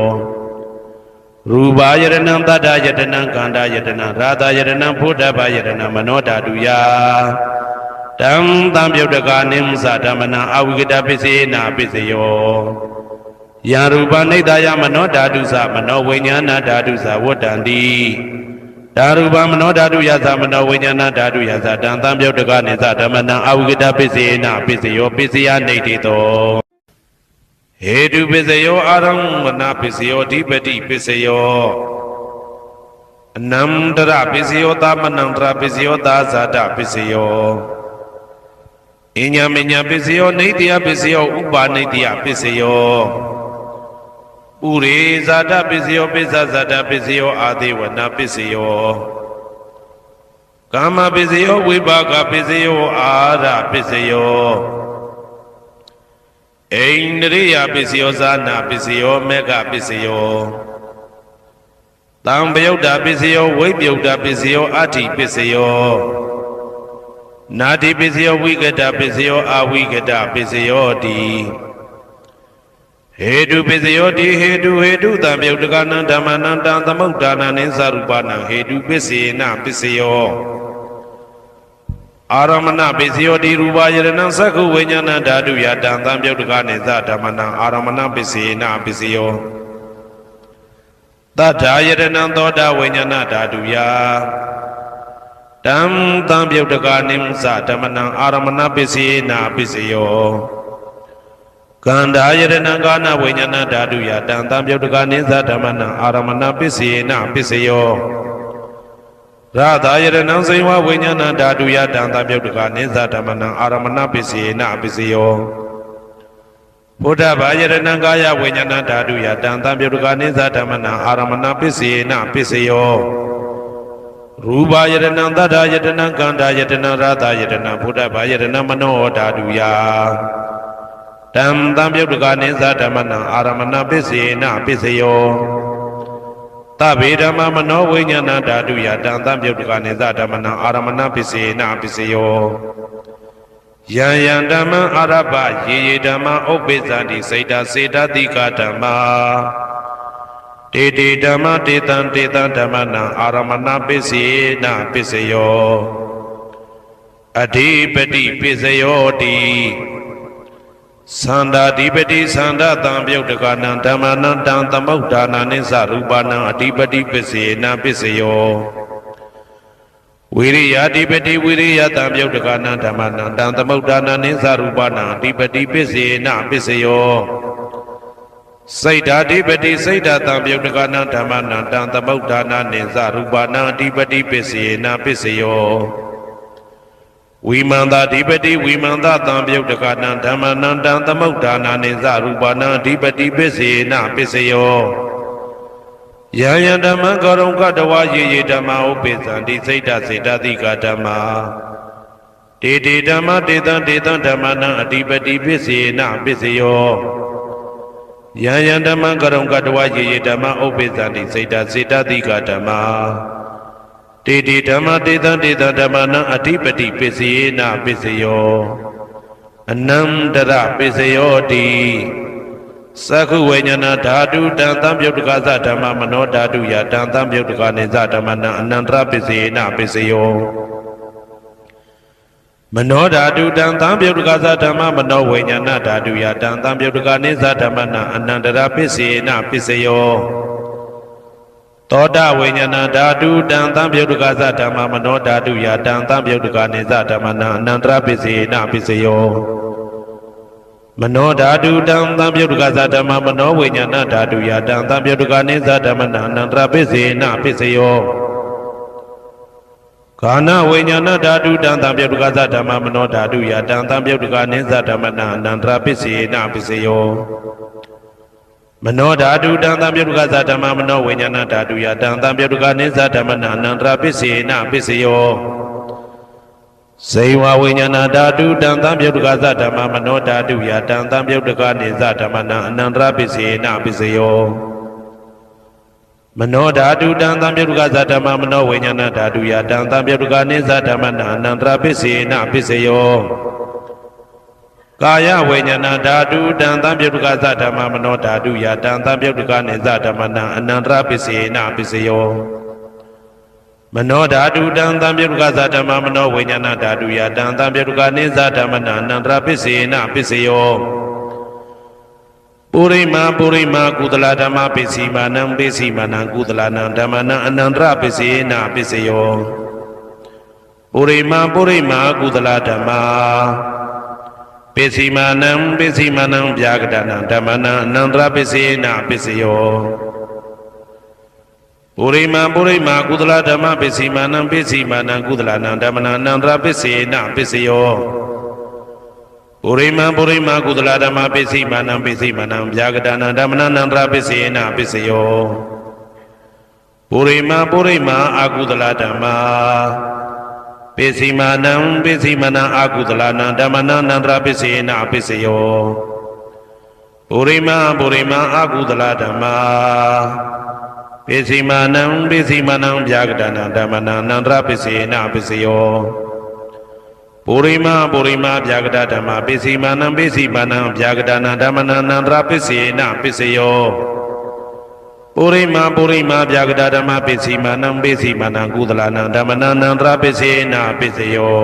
ရူပယရဏံတတ္တယတနံကန္တာယတနံရာသာယရဏံဘုဒ္ဓဘာယရဏံမနောဓာတုယတံသံပြုတ်တကနေသဓမ္မနံအဝိကတပစ္စေနပစ္စယောယံရူပနိဒာယမနောဓာတုသမနောဝိညာဏဓာတုသဝတ္တံတိဓာရူပမနောဓာတုယသမနောဝိညာဏဓာတုယသတံသံပြုတ်တကနေသဓမ္မနံအဝိကတပစ္စေနပစ္စယောပစ္စယနေတိတောဟေတုပစ္စယောအာရမဏပစ္စယောဓိပတိပစ္စယောအနန္တရပစ္စယောသမနန္တရပစ္စယောသာဇာတပစ္စယောအညမညပစ္စယောနေတိယပစ္စယောဥပါနေတိယပစ္စယောဥရေဇာတပစ္စယောပိစ္ဆဇာတပစ္စယောအာသေဝနာပစ္စယောကာမပစ္စယောဝိပါကပစ္စယောအာရပစ္စယောအိန္ဒြိယပစ္စယောဇာနာပစ္စယောမေဃပစ္စယောတံပယုတ်တာပစ္စယောဝိပယုတ်တာပစ္စယောအဋ္ဌိပစ္စယောနာတိပစ္စယောဝိကတပစ္စယောအဝိကတပစ္စယောတိ ဟေတုပစ္စယောတိဟေတုတံပြုတ်တကနံဓမ္မနံတံသမုဋ္ဌာနံနိသရူပနံဟေတုပစ္စေနပစ္စယောအာရမဏပစ္စယောတိရူပယရဏံသက္ခုဝိညာဏဓာတုယတံသံပြုတ်တကနိသဓမ္မနံအာရမဏပစ္စေနပစ္စယောတထာယရဏံသောတာဝိညာဏဓာတုယတံသံပြုတ်တကနိသဓမ္မနံအာရမဏပစ္စေနပစ္စယောကန္ဓာယရဏံကာနဝိညာဏဓာတုယတံသံပြုတ်တကနိသဓမ္မနံအာရမဏပစ္စေနပစ္စယောရသာယရဏံစေဝဝိညာဏဓာတုယတံသံပြုတ်တကနိသဓမ္မနံအာရမဏပစ္စေနပစ္စယောဘုဒ္ဓဘာယရဏံကာယဝိညာဏဓာတုယတံသံပြုတ်တကနိသဓမ္မနံအာရမဏပစ္စေနပစ္စယောရူပယရဏံသတ္တယတနံကန္ဓာယတနံရသာယတနံဘုဒ္ဓဘာယရဏံမနောဓာတုယတံသံပြုတ်တကနိသဓမ္မနံအာရမဏပစ္စေနပစ္စယောသဗ္ဗေဓမ္မမနောဝိညာဏဓာတုယတံသံပြုတ်တကနိသဓမ္မနံအာရမဏပစ္စေနပစ္စယောယံယံဓမ္မအာရပယေဓမ္မဥပ္ပိသန္တိစိတ်တစေတတိကဓမ္မာတေဓမ္မတေတံဓမ္မနံအာရမဏပစ္စေနပစ္စယောအဓိပတိပစ္စယောတိသန္တာဓိပတိသန္တာတံပြုတ်တကနံဓမ္မနံတံသမုဋ္ဌာနနိသရူပနံအဓိပတိပစ္စေနပစ္စယောဝိရိယဓိပတိဝိရိယတံပြုတ်တကနံဓမ္မနံတံသမုဋ္ဌာနနိသရူပနံအဓိပတိပစ္စေနပစ္စယောစိတ်ဓာဓိပတိစိတ်ဓာတံပြုတ်တကနံဓမ္မနံတံသမုဋ္ဌာနနိသရူပနံအဓိပတိပစ္စေနပစ္စယောဝိမန္တာဓိပတိဝိမန္တာတံပြုတ်တကနံဓမ္မနံတံသမုဋ္ဌာနနိသရူပနံအဓိပတိပစ္စေနပစ္စယောယံယံဓမ္မံကရုံကတဝယေဓမ္မဥပ္ပိသန္တိစိတ်ဓာစေတသိကဓမ္မာတေဓမ္မတေတံဓမ္မနံအဓိပတိပစ္စေနပစ္စယောယံယံဓမ္မံကရုံကတဝယေဓမ္မဥပ္ပိသန္တိစိတ်ဓာစေတသိကဓမ္မာတေဓမ္မတေတံဓမ္မနံအဓိပတိပစ္စေနပစ္စယောအနန္တရပစ္စယောတိသက္ခုဝိညာဏဓာတုတံသံပြုတ်တကသဓမ္မမနောဓာတုယတံသံပြုတ်တကနိသဓမ္မနံအနန္တရပစ္စေနပစ္စယောမနောဓာတုတံသံပြုတ်တကသဓမ္မမနောဝိညာဏဓာတုယတံသံပြုတ်တကနိသဓမ္မနံအနန္တရပစ္စေနပစ္စယောသောတာဝိညာဏဓာတုတံသံပြုတ်တကသဓမ္မမနောဓာတုယတံသံပြုတ်တကနိသဓမ္မနံအနန္တရပစ္စေနပစ္စယောမနောဓာတုတံသံပြုတ်တကသဓမ္မမနောဝိညာဏဓာတုယတံသံပြုတ်တကနိသဓမ္မနံအနန္တရပစ္စေနပစ္စယောကာနဝိညာဏဓာတုတံသံပြုတ်တကသဓမ္မမနောဓာတုယတံသံပြုတ်တကနိသဓမ္မနံအနန္တရပစ္စေနပစ္စယောမနောဓာတုတံသံပြုတ်တကသဓမ္မမနောဝိညာဏဓာတုယတံသံပြုတ်တကနိသဓမ္မနံအနန္တရပစ္စေနပစ္စယောဇေဝဝိညာဏဓာတုတံသံပြုတ်တကသဓမ္မမနောဓာတုယတံသံပြုတ်တကနိသဓမ္မနံအနန္တရပစ္စေနပစ္စယောမနောဓာတုတံသံပြုတ်တကသဓမ္မမနောဝိညာဏဓာတုယတံသံပြုတ်တကနိသဓမ္မနံအနန္တရပစ္စေနပစ္စယောကာယဝိညာဏဓာတုတံသံပြုတ်တကသဓမ္မမနောဓာတုယတံသံပြုတ်တကနိသဓမ္မနံအနန္တရပစ္စေနပစ္စယောမနောဓာတုတံသံပြုတ်တကသဓမ္မမနောဝိညာဏဓာတုယတံသံပြုတ်တကနိသဓမ္မနံအနန္တရပစ္စေနပစ္စယောပုရိမာကုသလဓမ္မပစ္စည်းမာနံပစ္စည်းမာနံကုသလနံဓမ္မနံအနန္တရပစ္စေနပစ္စယောပုရိမာကုသလဓမ္မာပစ္စည်းမာနံဗျာကတနံဓမ္မနံအနန္တရပစ္စေနပစ္စယောပုရိမာကုသလဓမ္မပစ္စည်းမာနံကုသလနံဓမ္မနံအနန္တရပစ္စေနပစ္စယောပုရိမာကုသလဓမ္မပစ္စည်းမာနံဗျာကတနံဓမ္မနံအနန္တရပစ္စေနပစ္စယောပုရိမာအကုသလဓမ္မာပစ္စည်းမာနံအကုသလနံဓမ္မနံအနန္တရပစ္စေနပစ္စယောပုရိမာအကုသလဓမ္မာပစ္စည်းမာနံဗျာကတနံဓမ္မနံအနန္တရပစ္စေနပစ္စယော ပုရိမဗျာကတဓမ္မပစ္စည်းမာနံဗျာကတနာဓမ္မနာနန္တရာပစ္စေနပစ္စယောပုရိမဗျာကတဓမ္မပစ္စည်းမာနံကုသလနာဓမ္မနာနန္တရာပစ္စေနပစ္စယော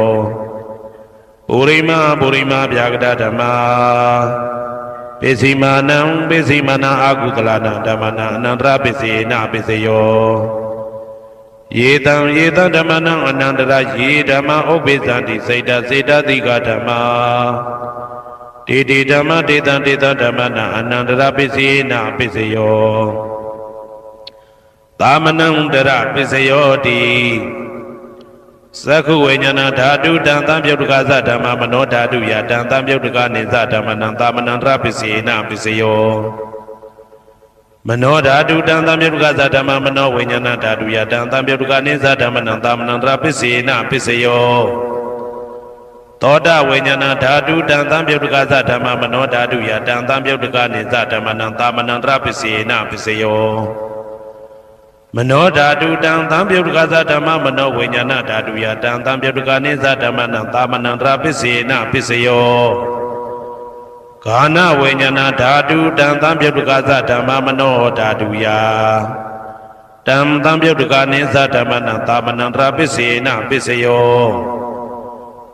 ပုရိမဗျာကတဓမ္မပစ္စည်းမာနံအကုသလနာဓမ္မနာအနန္တရာပစ္စေနပစ္စယောယေတံဓမ္မနံအနန္တရာယေဓမ္မဥပ္ပိသန္တိစေတသိကဓမ္မာတေဓမ္မတေတံဓမ္မနံအနန္တရာပစ္စေနပစ္စယောသာမနံတရပစ္စယောတိသက္ခုဝိညာဏဓာတုတံသံပြုတ်တကသဓမ္မမနောဓာတုယတံသံပြုတ်တကနိသဓမ္မနံသာမနံတရပစ္စေနပစ္စယောမနောဓာတုတံသံပြုတ်တကသဓမ္မမနောဝိညာဏဓာတုယတံသံပြုတ်တကနိသဓမ္မနံသာမနံတရပစ္စေနပစ္စယောသောတဝိညာဏဓာတုတံသံပြုတ်တကသဓမ္မမနောဓာတုယတံသံပြုတ်တကနိသဓမ္မနံသာမနံတရပစ္စေနပစ္စယောမနောဓာတုတံသံပြုတ်တကသဓမ္မမနောဝိညာဏဓာတုယတံသံပြုတ်တကနိသဓမ္မနံသာမနံတရပစ္စေနပစ္စယောဂာနဝိညာဏဓာတုတံသံပြုတ်တကသဓမ္မမနောဓာတုယတံသံပြုတ်တကနိသဓမ္မနံသာမနံတရပစ္စေနပစ္စယော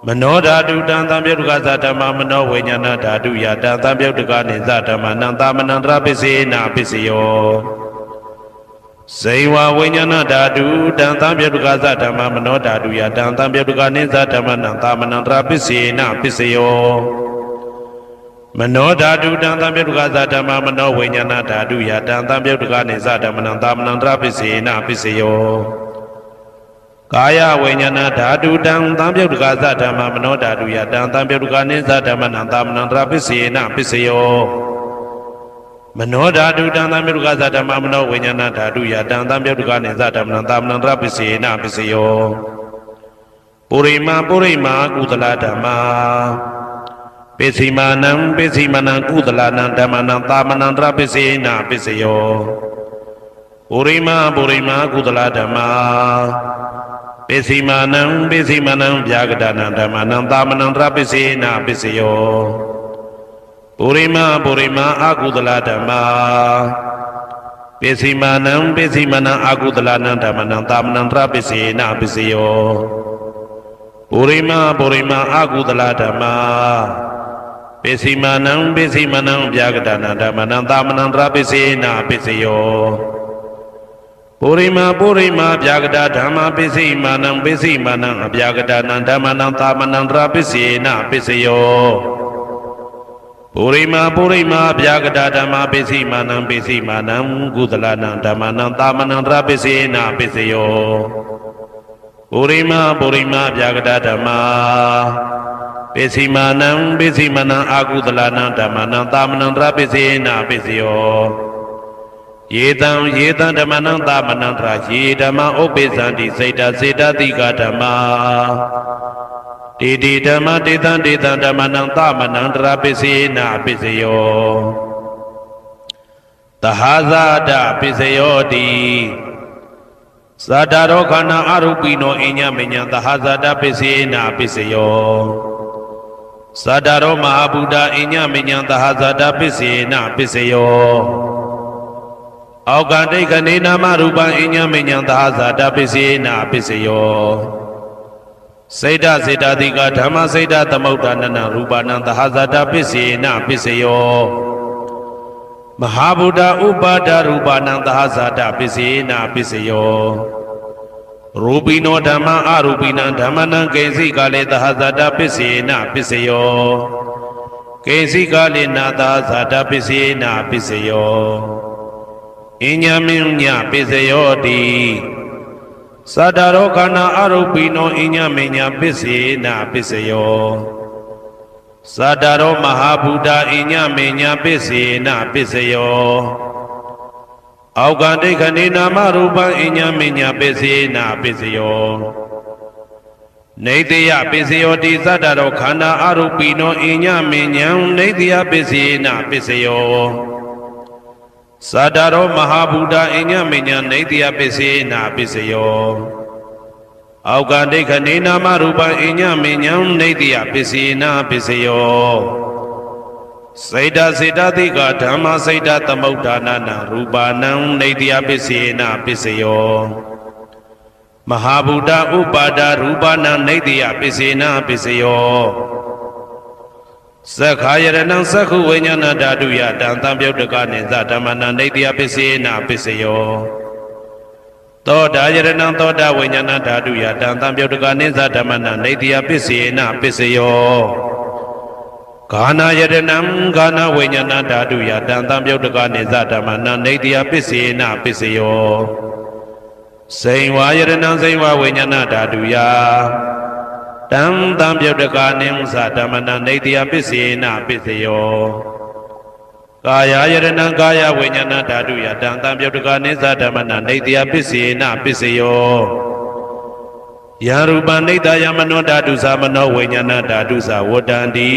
မနောဓာတုတံသံပြုတ်တကသဓမ္မမနောဝိညာဏဓာတုယတံသံပြုတ်တကနိသဓမ္မနံသာမနံတရပစ္စေနပစ္စယောဇေဝဝိညာဏဓာတုတံသံပြုတ်တကသဓမ္မမနောဓာတုယတံသံပြုတ်တကနိသဓမ္မနံသာမနံတရပစ္စေနပစ္စယောမနောဓာတုတံသံပြုတ်တကသဓမ္မမနောဝိညာဏဓာတုယတံသံပြုတ်တကနိသဓမ္မနံသာမနံတရပစ္စေနပစ္စယောကာယဝိညာဏဓာတုတံသံပြုတ်တကသဓမ္မမနောဓာတုယတံသံပြုတ်တကနိသဓမ္မနံသာမနံတရပစ္စေနပစ္စယောမနောဓာတုတံသံပြုတ်တကသဓမ္မမနောဝိညာဏဓာတုယတံသံပြုတ်တကနိသဓမ္မနံသာမနံတရပစ္စေနပစ္စယောပုရိမကုသလဓမ္မာပစ္စည်းမာနံကုသလနံဓမ္မနံသာမနံတရပစ္စေနပစ္စယောပုရိမကုသလဓမ္မာပစ္စည်းမာနံဗျာကတနာဓမ္မနံသာမနံတရပစ္စေနပစ္စယောပုရိမအကုသလဓမ္မာပစ္စည်းမာနံအကုသလနံဓမ္မနံသာမနံတရပစ္စေနပစ္စယောပုရိမအကုသလဓမ္မာပစ္စည်းမာနံဗျာကတနာဓမ္မနံသာမနံတရပစ္စေနပစ္စယောပုရိမဗျာကတဓမ္မပစ္စည်းမာနံအဗျာကတနာဓမ္မနံသာမနံတရပစ္စေနပစ္စယောပုရိမဗျာကတဓမ္မပစ္စည်းမာနံကုသလနံဓမ္မနံသာမနံတရပစ္စေနပစ္စယောပုရိမဗျာကတဓမ္မပစ္စည်းမာနံအကုသလနံဓမ္မနံသာမနံတရပစ္စေနပစ္စယောယေတံဓမ္မနံသာမနံတရယေဓမ္မဥပ္ပိသန္တိစေတသိကဓမ္မာတေဓမ္မတေတံဓမ္မနံသာမနံတရပစ္စေနပစ္စယောသဟာဇာတပစ္စယောတိသတ္တရောခန္ဓာအရူပိနောအညမညံသဟာဇာတပစ္စေနပစ္စယောသတ္တရောမဟာဗုဒ္ဓအညမညံသဟာဇာတပစ္စေနပစ္စယောအောက်ကတိခဏေနာမရူပံအညမညံသဟာဇာတပစ္စေနပစ္စယောစေတသိကဓမ္မစေတသမုဋ္ဌာနနရူပနံသဟာဇာတပစ္စေနပစ္စယောမဟာဗုဒ္ဓဥပါဒရူပနံသဟာဇာတပစ္စေနပစ္စယောရူပိနောဓမ္မအရူပိနံဓမ္မနံကိဉ္စိကာလေသဟာဇာတပစ္စေနပစ္စယောကိဉ္စိကာလေနာသဟာဇာတပစ္စေနပစ္စယောအညမညပစ္စယောတိသတ္တရောခန္ဓာအရူပိနောအညမညပစ္စေနပစ္စယောသတ္တရောမဟာဗုဒ္ဓအညမညပစ္စေနပစ္စယောအောက်ကတိခဏေနာမရူပံအညမညပစ္စေနပစ္စယောနေတယပစ္စယောတိသတ္တရောခန္ဓာအရူပိနောအညမညံနေတယပစ္စေနပစ္စယောသတ္တရောမဟာဗုဒ္ဓအညမညံနေတယပစ္စေနပစ္စယော အောက်ကဒိဋ္ဌနေနာမရူပံအိညာမေညာနေတိယပစ္စယေနပစ္စယောစေတစေတသိကဓမ္မစေတသမုဋ္ဌာနာနရူပနံနေတိယပစ္စယေနပစ္စယောမဟာဗုဒ္ဓဥပါဒရူပနံနေတိယပစ္စယေနပစ္စယောသက္ခာယရဏံသက္ခုဝိညာဏဓာတုယတံတံပြုတ်တကနိသဓမ္မနံနေတိယပစ္စယေနပစ္စယောသောတာယရဏံသောတာဝိညာဏဓာတုယတံတံပြုတ်တကနိသဓမ္မနံနေတိယပစ္စယေနပစ္စယောဂာနာယရဏံဂာနာဝိညာဏဓာတုယတံတံပြုတ်တကနိသဓမ္မနံနေတိယပစ္စယေနပစ္စယောစိန်ဝါယရဏံစိန်ဝါဝိညာဏဓာတုယတံတံပြုတ်တကနိသဓမ္မနံနေတိယပစ္စယေနပစ္စယောကာယယရဏံကာယဝိညာဏဓာတုယတံတံပြုတ်တကနိသဓမ္မနံနေတိယပစ္စယေနပစ္စယောယရူပနိတယမနောဓာတုသမနောဝိညာဏဓာတုသဝတ္တန္တိ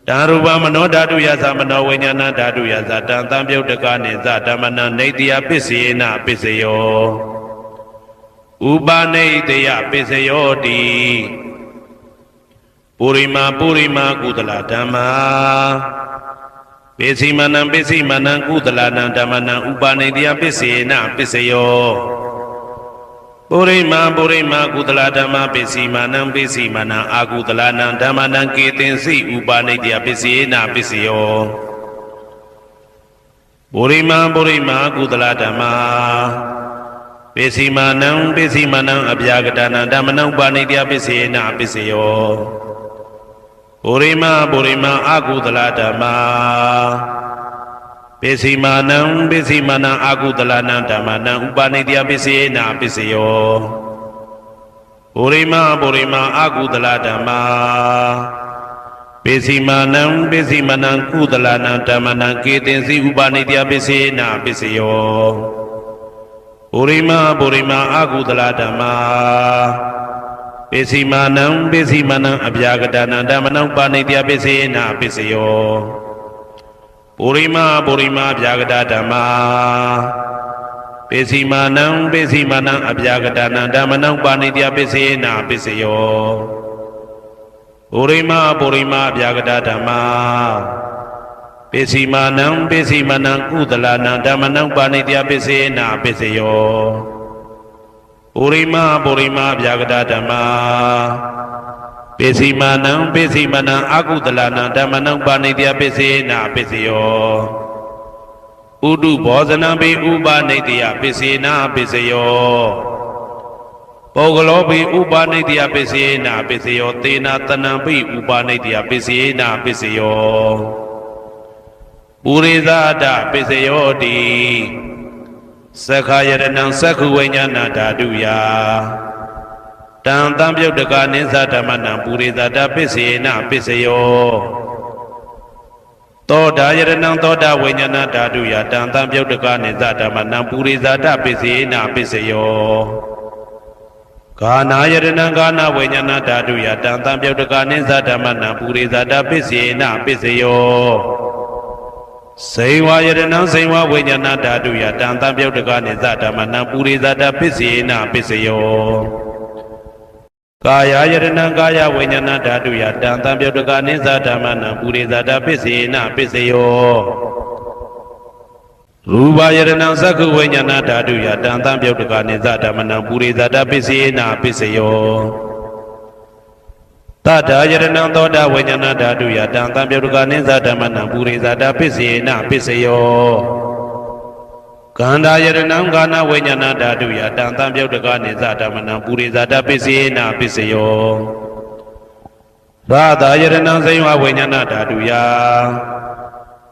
တံရူပမနောဓာတုယသမနောဝိညာဏဓာတုယသတံတံပြုတ်တကနိသဓမ္မနံနေတိယပစ္စယေနပစ္စယောဥပနိတယပစ္စယောတိပုရိမာကုသလဓမ္မာပိစိမနံကုသလနံဓမ္မနံဥပနိတယပစ္စယေနပစ္စယောပုရိမာကုသလဓမ္မပိစိမနံအာကုသလနံဓမ္မနံကေတင်စိဥပနိတယပစ္စယေနပစ္စယောပုရိမာကုသလဓမ္မာပိစိမနံအပြာကတနံဓမ္မနံဥပနိတယပစ္စယေနပစ္စယောပုရိမာအာကုသလဓမ္မာပိစိမနံအာကုသလနံဓမ္မနံဥပနိတယပစ္စယေနပစ္စယောပုရိမာအာကုသလဓမ္မာပိစိမနံကုသလနံဓမ္မနံကေတင်စီဥပနိတယပစ္စယေနပစ္စယောပုရိမာအာကုသလဓမ္မာပိစိမနံအပြာကတနံဓမ္မနံဥပနိတယပစ္စယေနပစ္စယောပုရိမာအပြာကတဓမ္မာပိစိမနံအပြာကတနံဓမ္မနံဥပနိတယပစ္စယေနပစ္စယောပုရိမာအပြာကတဓမ္မာပိစိမနံကုသလနံဓမ္မနံဥပနိတယပစ္စယေနပစ္စယောပုရိမာအပြာကတဓမ္မာပိစိမနံအာကုသလနံဓမ္မနံဥပနိတယပစ္စယေနပစ္စယောဥဒုဘောဇနံပိဥပနိတယပစ္စယေနပစ္စယောပုဂ္ဂလောပိဥပနိတယပစ္စယေနပစ္စယောသေနတနံပိဥပနိတယပစ္စယေနပစ္စယောပုရိသဒပစ္စယောတိသက္ခာယရဏံသက္ခုဝိညာဏဓာတုယတံတံပြုတ်တကနိသဓမ္မနံပုရိသဒပစ္စယေနပစ္စယောသောတာယရဏံသောတာဝိညာဏဓာတုယတံတံပြုတ်တကနိသဓမ္မနံပုရိသဒပစ္စယေနပစ္စယောဂာနာယရဏံဂာနာဝိညာဏဓာတုယတံတံပြုတ်တကနိသဓမ္မနံပုရိသဒပစ္စယေနပစ္စယောစိန်ဝါယရဏံစိန်ဝါဝိညာဏဓာတုယတံတံပြုတ်တကနိသဓမ္မနံပုရိသဒပစ္စယေနပစ္စယောကာယယရဏံကာယဝိညာဏဓာတုယတံတံပြုတ်တကနိသဓမ္မနံပုရိသဒပစ္စယေနပစ္စယောရူပယရဏံသက္ခုဝိညာဏဓာတုယတံတံပြုတ်တကနိသဓမ္မနံပုရိသဒပစ္စယေနပစ္စယောတတယရဏံသောတာဝိညာဏဓာတုယတံတံပြုတ်တကနိသဓမ္မနံပုရိသဒပစ္စယေနပစ္စယောကန္တာယရဏံကာနဝိညာဏဓာတုယတံတံပြုတ်တကနိသဓမ္မနံပုရိသဒပစ္စယေနပစ္စယောရာသယရဏံစိဝဝိညာဏဓာတုယ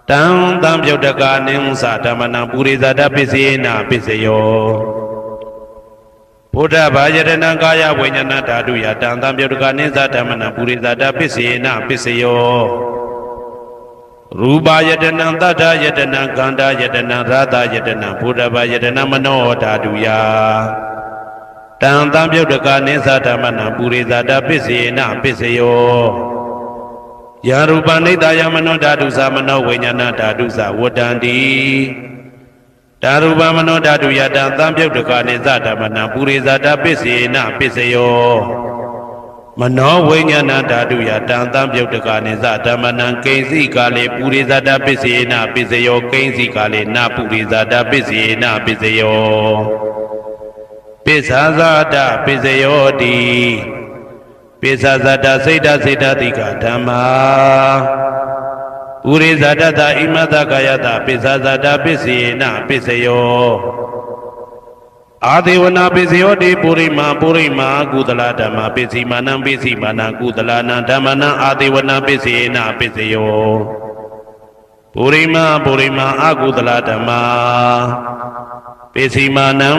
တံတံပြုတ်တကနိသဓမ္မနံပုရိသဒပစ္စယေနပစ္စယောဘုဒ္ဓဘာယရဏံကာယဝိညာဏဓာတုယတံတံပြုတ်တကနိသဓမ္မနံပုရိသဒပစ္စယေနပစ္စယောရူပယတနံတတ္ထယတနံခန္ဓာယတနံရာသယတနံဘုဒ္ဓဘာယတနံမနောဓာတုယတံတံပြုတ်တကနိသဓမ္မနံပုရိသဒပစ္စယေနပစ္စယောယရူပနိတယမနောဓာတုသမနောဝိညာဏဓာတုသဝတ္တန္တိ တာရူပမနောဓာတုယတံသံပြုတ်တကနိသဓမ္မနံပုရိဇာတပစ္စေနပစ္စယောမနောဝိညာဏဓာတုယတံသံပြုတ်တကနိသဓမ္မနံကိဉ္စီကာလေပုရိဇာတပစ္စေနပစ္စယောကိဉ္စီကာလေနပုရိဇာတပစ္စေနပစ္စယောပိစ္ဆာဇာတပစ္စယောတိပိစ္ဆာဇာတစိတ်တစေတတိကဓမ္မာပုရိဇာတသဣမတကာယတပိစ္ဆာဇာတပစ္စေနပစ္စယောအာဒေဝနာပိစယောတိပုရိမာကုသလဓမ္မပိစီမာနံကုသလနာဓမ္မနံအာဒေဝနာပိစေနပိစယောပုရိမာအကုသလဓမ္မပိစီမာနံ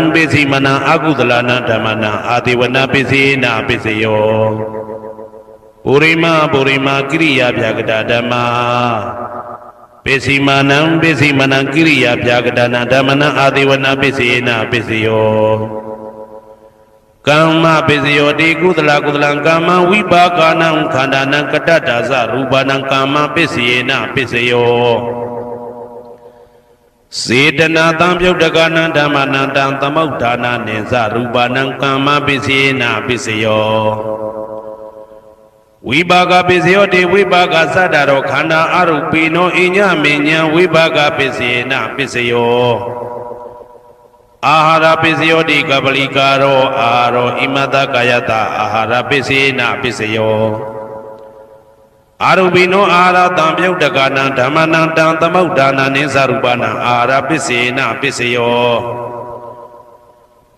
အကုသလနာဓမ္မနံအာဒေဝနာပိစေနပိစယောပုရိမာကိရိယာဗျာကတဓမ္မပိစီမာနံကိရိယာဗျာကတနာဓမ္မနံအာဒေဝနာပိစေနပိစယောကမ္မပိစယောတိကုသလကမ္မဝိပါကနံခန္ဓာနံကတ္တဒါဇရူပနံကမ္မပိစေနပိစယောစေတနာတံပြုတ်တကနံဓမ္မနံတံသမုဋ္ဌာနာနိဇရူပနံကမ္မပိစေနပိစယောဝိပါကပိစယောတိဝိပါကသတ္တရောခန္ဓာအရုပိနောအညမေညံဝိပါကပိစေနပိစယောအာဟာရပိစယောတိကပလိကာရောအာရောဣမတကာယတအာဟာရပိစေနပိစယောအာရုပိနောအာဟာရတံပြုတ်တကနံဓမ္မနံတံသမုဋ္ဌာနာနိသရူပနံအာဟာရပိစေနပိစယော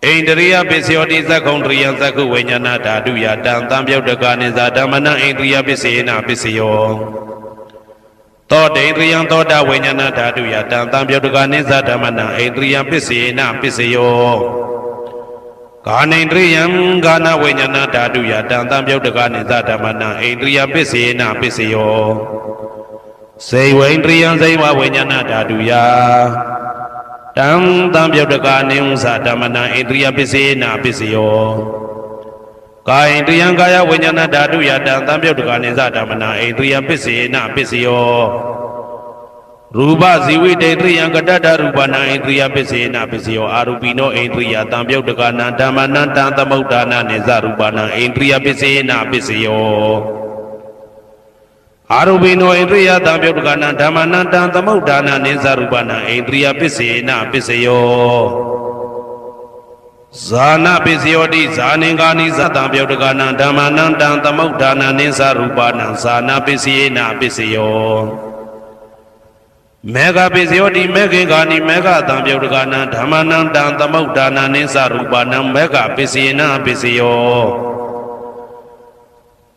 ဣန္ဒရိယပိစယောတိသက္ကုံတရိယသက္ကုဝိညာဏဓာတုယတံသံပြုတ်တကနိသဓမ္မနံဣန္ဒရိယပိစေနပိစယောသောတေန္ဒရိယသောတာဝိညာဏဓာတုယတံသံပြုတ်တကနိသဓမ္မနံဣန္ဒရိယပိစေနပိစယောကာနိန္ဒရိယံကာနဝိညာဏဓာတုယတံသံပြုတ်တကနိသဓမ္မနံဣန္ဒရိယပိစေနပိစယောစေဝိန္ဒရိယံစေဝဝိညာဏဓာတုယတံသံပြုတ်တကနိဥ္စဓမ္မနံဣန္ဒရိယပိစေနပိစယောကာယန္တယံကာယဝိညာဏဓာတုယတံသံပြုတ်တကနိသဓမ္မနံဣန္ဒရိယပိစေနပိစယောရူပဇီဝိတေတရိယံကတ္တရူပနံဣန္ဒရိယပိစေနပိစယောအာရူပိနောဣန္ဒရိယသံပြုတ်တကနံဓမ္မနံတံသမုဋ္ဌာနာနိသရူပနံဣန္ဒရိယပိစေနပိစယောအာရူပိနောဣန္ဒရိယသံပြုတ်တကနံဓမ္မနံတံသမုဋ္ဌာနာနိသရူပနံဣန္ဒရိယပိစေနပိစယောဇာနာပိစယောတိဇာနင်္ဂာနိသတံပြုတ်တကနံဓမ္မနံတံသမုဋ္ဌာနာနိသရူပနံဇာနာပိစေနပိစယောမေဃပိစယောတိမေခေဂာနိမေဃတံပြုတ်တကနံဓမ္မနံတံသမုဋ္ဌာနာနိသရူပနံမေဃပိစေနပိစယော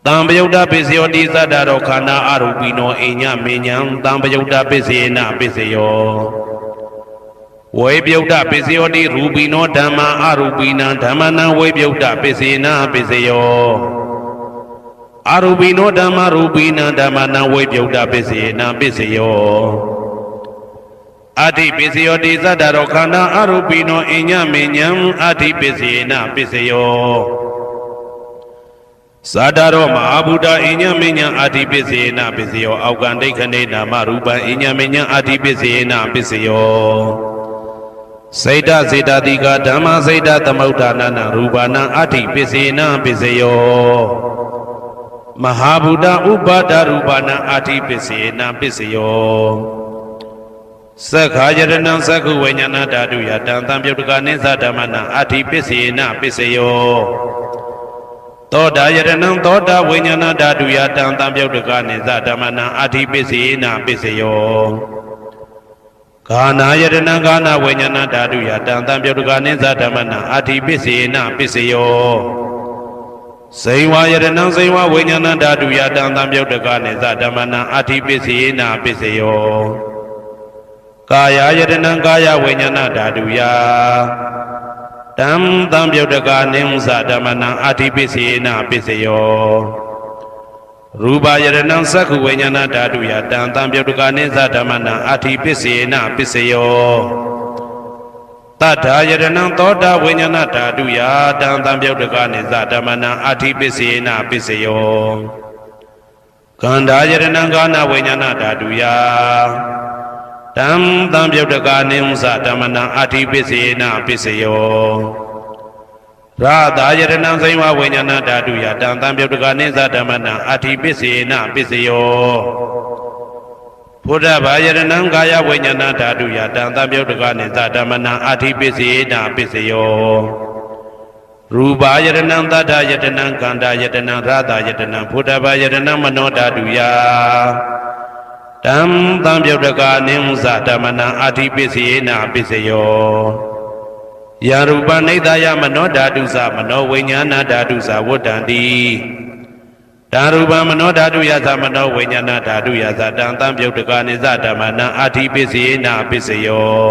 တံပယုတ်တပိစယောတိသတ္တရောခန္ဓာအရူပိနောအိညမေညံတံပယုတ်တပိစေနပိစယောဝေပြုတ်တပိစယောတိရူပိနောဓမ္မာအရူပိနံဓမ္မနံဝေပြုတ်တပိစေနပိစယောအရူပိနောဓမ္မာရူပိနံဓမ္မနံဝေပြုတ်တပိစေနပိစယောအဋ္ဌိပိစယောတိသတ္တရောခန္ဓာအရူပိနောအိညမေညံအဋ္ဌိပိစေနပိစယောသာတရောမဟာဗုဒ္ဓအိညမေညံအာတိပိစေနပိစယောအောက်ကံဒိဋ္ဌနေနာမရူပံအိညမေညံအာတိပိစေနပိစယောစေတစေတတိကဓမ္မစေတသမုဋ္ဌာနာရူပနာအာတိပိစေနပိစယောမဟာဗုဒ္ဓဥပါဒရူပနာအာတိပိစေနပိစယောသက္ခာယရဏံသက္ခုဝိညာဏဓာတုယတံသံပြုတ်တကနိသဓမ္မနံအာတိပိစေနပိစယောသောတာယရဏံသောတာဝိညာဏဓာတုယတံသံပြုတ်တကနိသဓမ္မနံအာတိပိစေနပိစယောဂာနာယရဏံဂာနာဝိညာဏဓာတုယတံသံပြုတ်တကနိသဓမ္မနံအာတိပိစေနပိစယောဇိဝယရဏံဇိဝဝိညာဏဓာတုယတံသံပြုတ်တကနိသဓမ္မနံအာတိပိစေနပိစယောကာယယတနံကာယဝိညာဏဓာတုယတံသံပြုတ်တကနိဥ္စဓမ္မနံအာတိပိစေနပိစယောရူပယတနံသက္ခုဝိညာဏဓာတုယတံသံပြုတ်တကနိသဓမ္မနံအာတိပိစေနပိစယောတထာယတနံသောတာဝိညာဏဓာတုယတံသံပြုတ်တကနိသဓမ္မနံအာတိပိစေနပိစယောကန္ဓာယတနံကာနဝိညာဏဓာတုယ တံသံပြုတ်တကာနိဥ္စဓမ္မနံအာတိပစ္စေနပစ္စယောရာသာယတနံစိဝဝိညာဏဓာတုယတံသံပြုတ်တကာနိသဓမ္မနံအာတိပစ္စေနပစ္စယောဘုဒ္ဓဘာယတနံကာယဝိညာဏဓာတုယတံသံပြုတ်တကာနိသဓမ္မနံအာတိပစ္စေနပစ္စယောရူပါယတနံသတ္တယတနံကန္တာယတနံရာသာယတနံဘုဒ္ဓဘာယတနံမနောဓာတုယတံသံပြုတ်တကာနိဥ္စဓမ္မနံအာတိပစ္စေနပစ္စယောယရူပနိဒာယမနောဓာတုသမနောဝိညာဏဓာတုသဝတ္တံတိဓာရူပမနောဓာတုယသမနောဝိညာဏဓာတုယသတံသံပြုတ်တကာနိသဓမ္မနံအာတိပစ္စေနပစ္စယော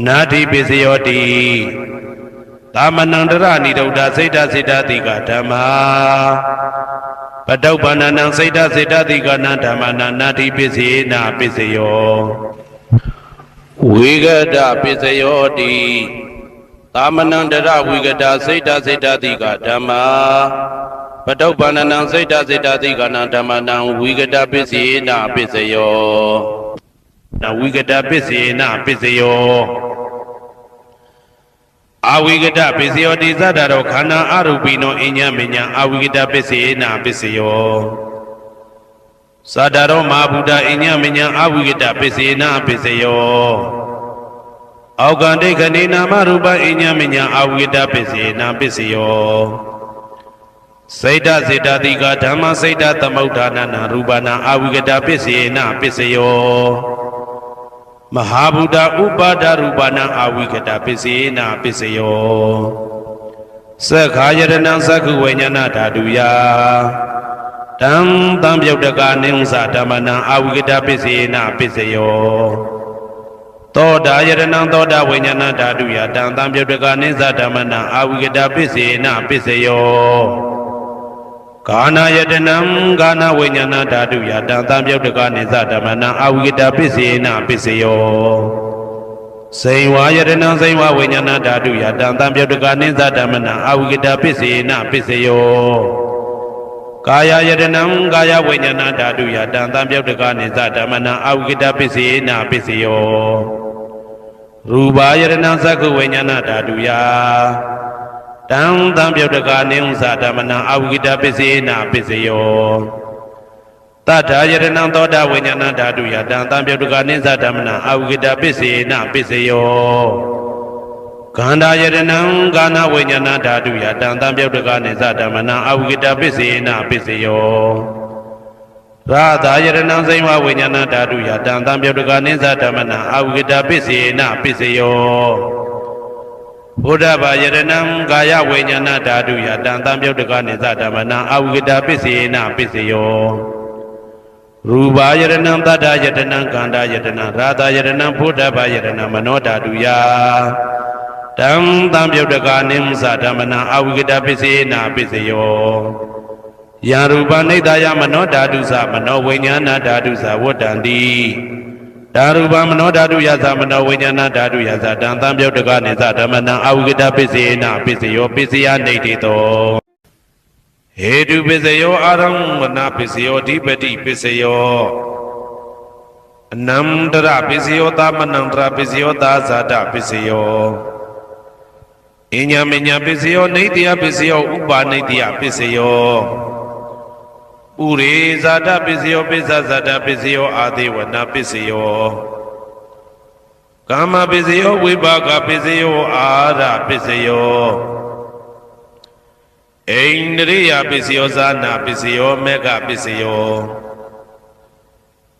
နာတိပစ္စယောတိသမနန္တရဏိဒုဒ္ဓစိတ်တစိတ်တတိကဓမ္မာပတုပ္ပန္နံစိတ်တစိတ်တတိကနံဓမ္မနံနာတိပစ္စေနပစ္စယောဝိဂဒပစ္စယောတိသမနန္တရဝိဂဒစိတ်တစိတ်တတိကဓမ္မာပတုပ္ပန္နံစိတ်တစိတ်တတိကနံဓမ္မနံဝိဂဒပစ္စေနပစ္စယောနဝိဂဒပစ္စေနပစ္စယောအဝိကတပစ္စယောတိသတ္တရောခန္ဓာအရူပိနောအညမညအဝိကတပစ္စေနပစ္စယောသတ္တရောမဟာဗုဒ္ဓအညမညအဝိကတပစ္စေနပစ္စယောအောက်ကံဒိဋ္ဌနေနာမရူပအညမညအဝိကတပစ္စေနပစ္စယောစိတ်တစေတတိကဓမ္မစိတ်တသမုဋ္ဌာနနာရူပနာအဝိကတပစ္စေနပစ္စယောမဟာဗုဒ္ဓဥပါဒရူပနံအာဝိကတပစ္စေနပစ္စယောသက္ခာယတနံသက္ခုဝိညာဏဓာတုယတံသံပြုတ်တကာနိဥ္စဓမ္မနံအာဝိကတပစ္စေနပစ္စယောသောတာယတနံသောတာဝိညာဏဓာတုယတံသံပြုတ်တကာနိသဓမ္မနံအာဝိကတပစ္စေနပစ္စယောကာနာယတနံကာနာဝိညာဏဓာတုယတံသံပြုတ်တကာနိသဓမ္မနံအာဝိကတပစ္စေနပစ္စယောစိဝါယတနံစိဝဝိညာဏဓာတုယတံသံပြုတ်တကာနိသဓမ္မနံအာဝိကတပစ္စေနပစ္စယောကာယယတနံကာယဝိညာဏဓာတုယတံသံပြုတ်တကာနိသဓမ္မနံအာဝိကတပစ္စေနပစ္စယောရူပါယတနံသက္ခုဝိညာဏဓာတုယတံသံပြုတ်တကာနိဥ္စဓမ္မနံအာဝိကတပစ္စေနပစ္စယောတတ္ထာယတနံသောတာဝိညာဏဓာတုယတံသံပြုတ်တကာနိသဓမ္မနံအာဝိကတပစ္စေနပစ္စယောခန္ဓာယတနံကာနဝိညာဏဓာတုယတံသံပြုတ်တကာနိသဓမ္မနံအာဝိကတပစ္စေနပစ္စယောရာသာယတနံစိဝဝိညာဏဓာတုယတံသံပြုတ်တကာနိသဓမ္မနံအာဝိကတပစ္စေနပစ္စယောဘုဒ္ဓဘာယတနံကာယဝိညာဏဓာတုယတံသံပြုတ်တကာနိသဓမ္မနံအာဝိကတပစ္စေနပစ္စယောရူပါယတနံသတ္တယတနံကန္တာယတနံရာသာယတနံဘုဒ္ဓဘာယတနံမနောဓာတုယတံသံပြုတ်တကာနိဥ္စဓမ္မနံအာဝိကတပစ္စေနပစ္စယောယရူပနိဒာယမနောဓာတုသမနောဝိညာဏဓာတုသဝတ္တံတိဓာရူပမနောဓာတုယသမနောဝိညာဏဓာတုယသတံသံပြုတ်တကာနိသဓမ္မနံအာဝိကတပစ္စေနပစ္စယောပစ္စယနေတိတောဟေတုပစ္စယောအာရမဏပစ္စယောဓိပတိပစ္စယောအနန္တရပစ္စယောသမနန္တရပစ္စယောသာဇာတပစ္စယောအညမညပစ္စယောနေတိယပစ္စယောဥပါနေတိယပစ္စယောဥရေဇာတပစ္စယောပိစ္ဆဇာတပစ္စယောအာသေဝနာပစ္စယောကာမပစ္စယောဝိပါကပစ္စယောအာရပစ္စယောအိန္ဒြိယပစ္စယောဇာနာပစ္စယောမေဃပစ္စယော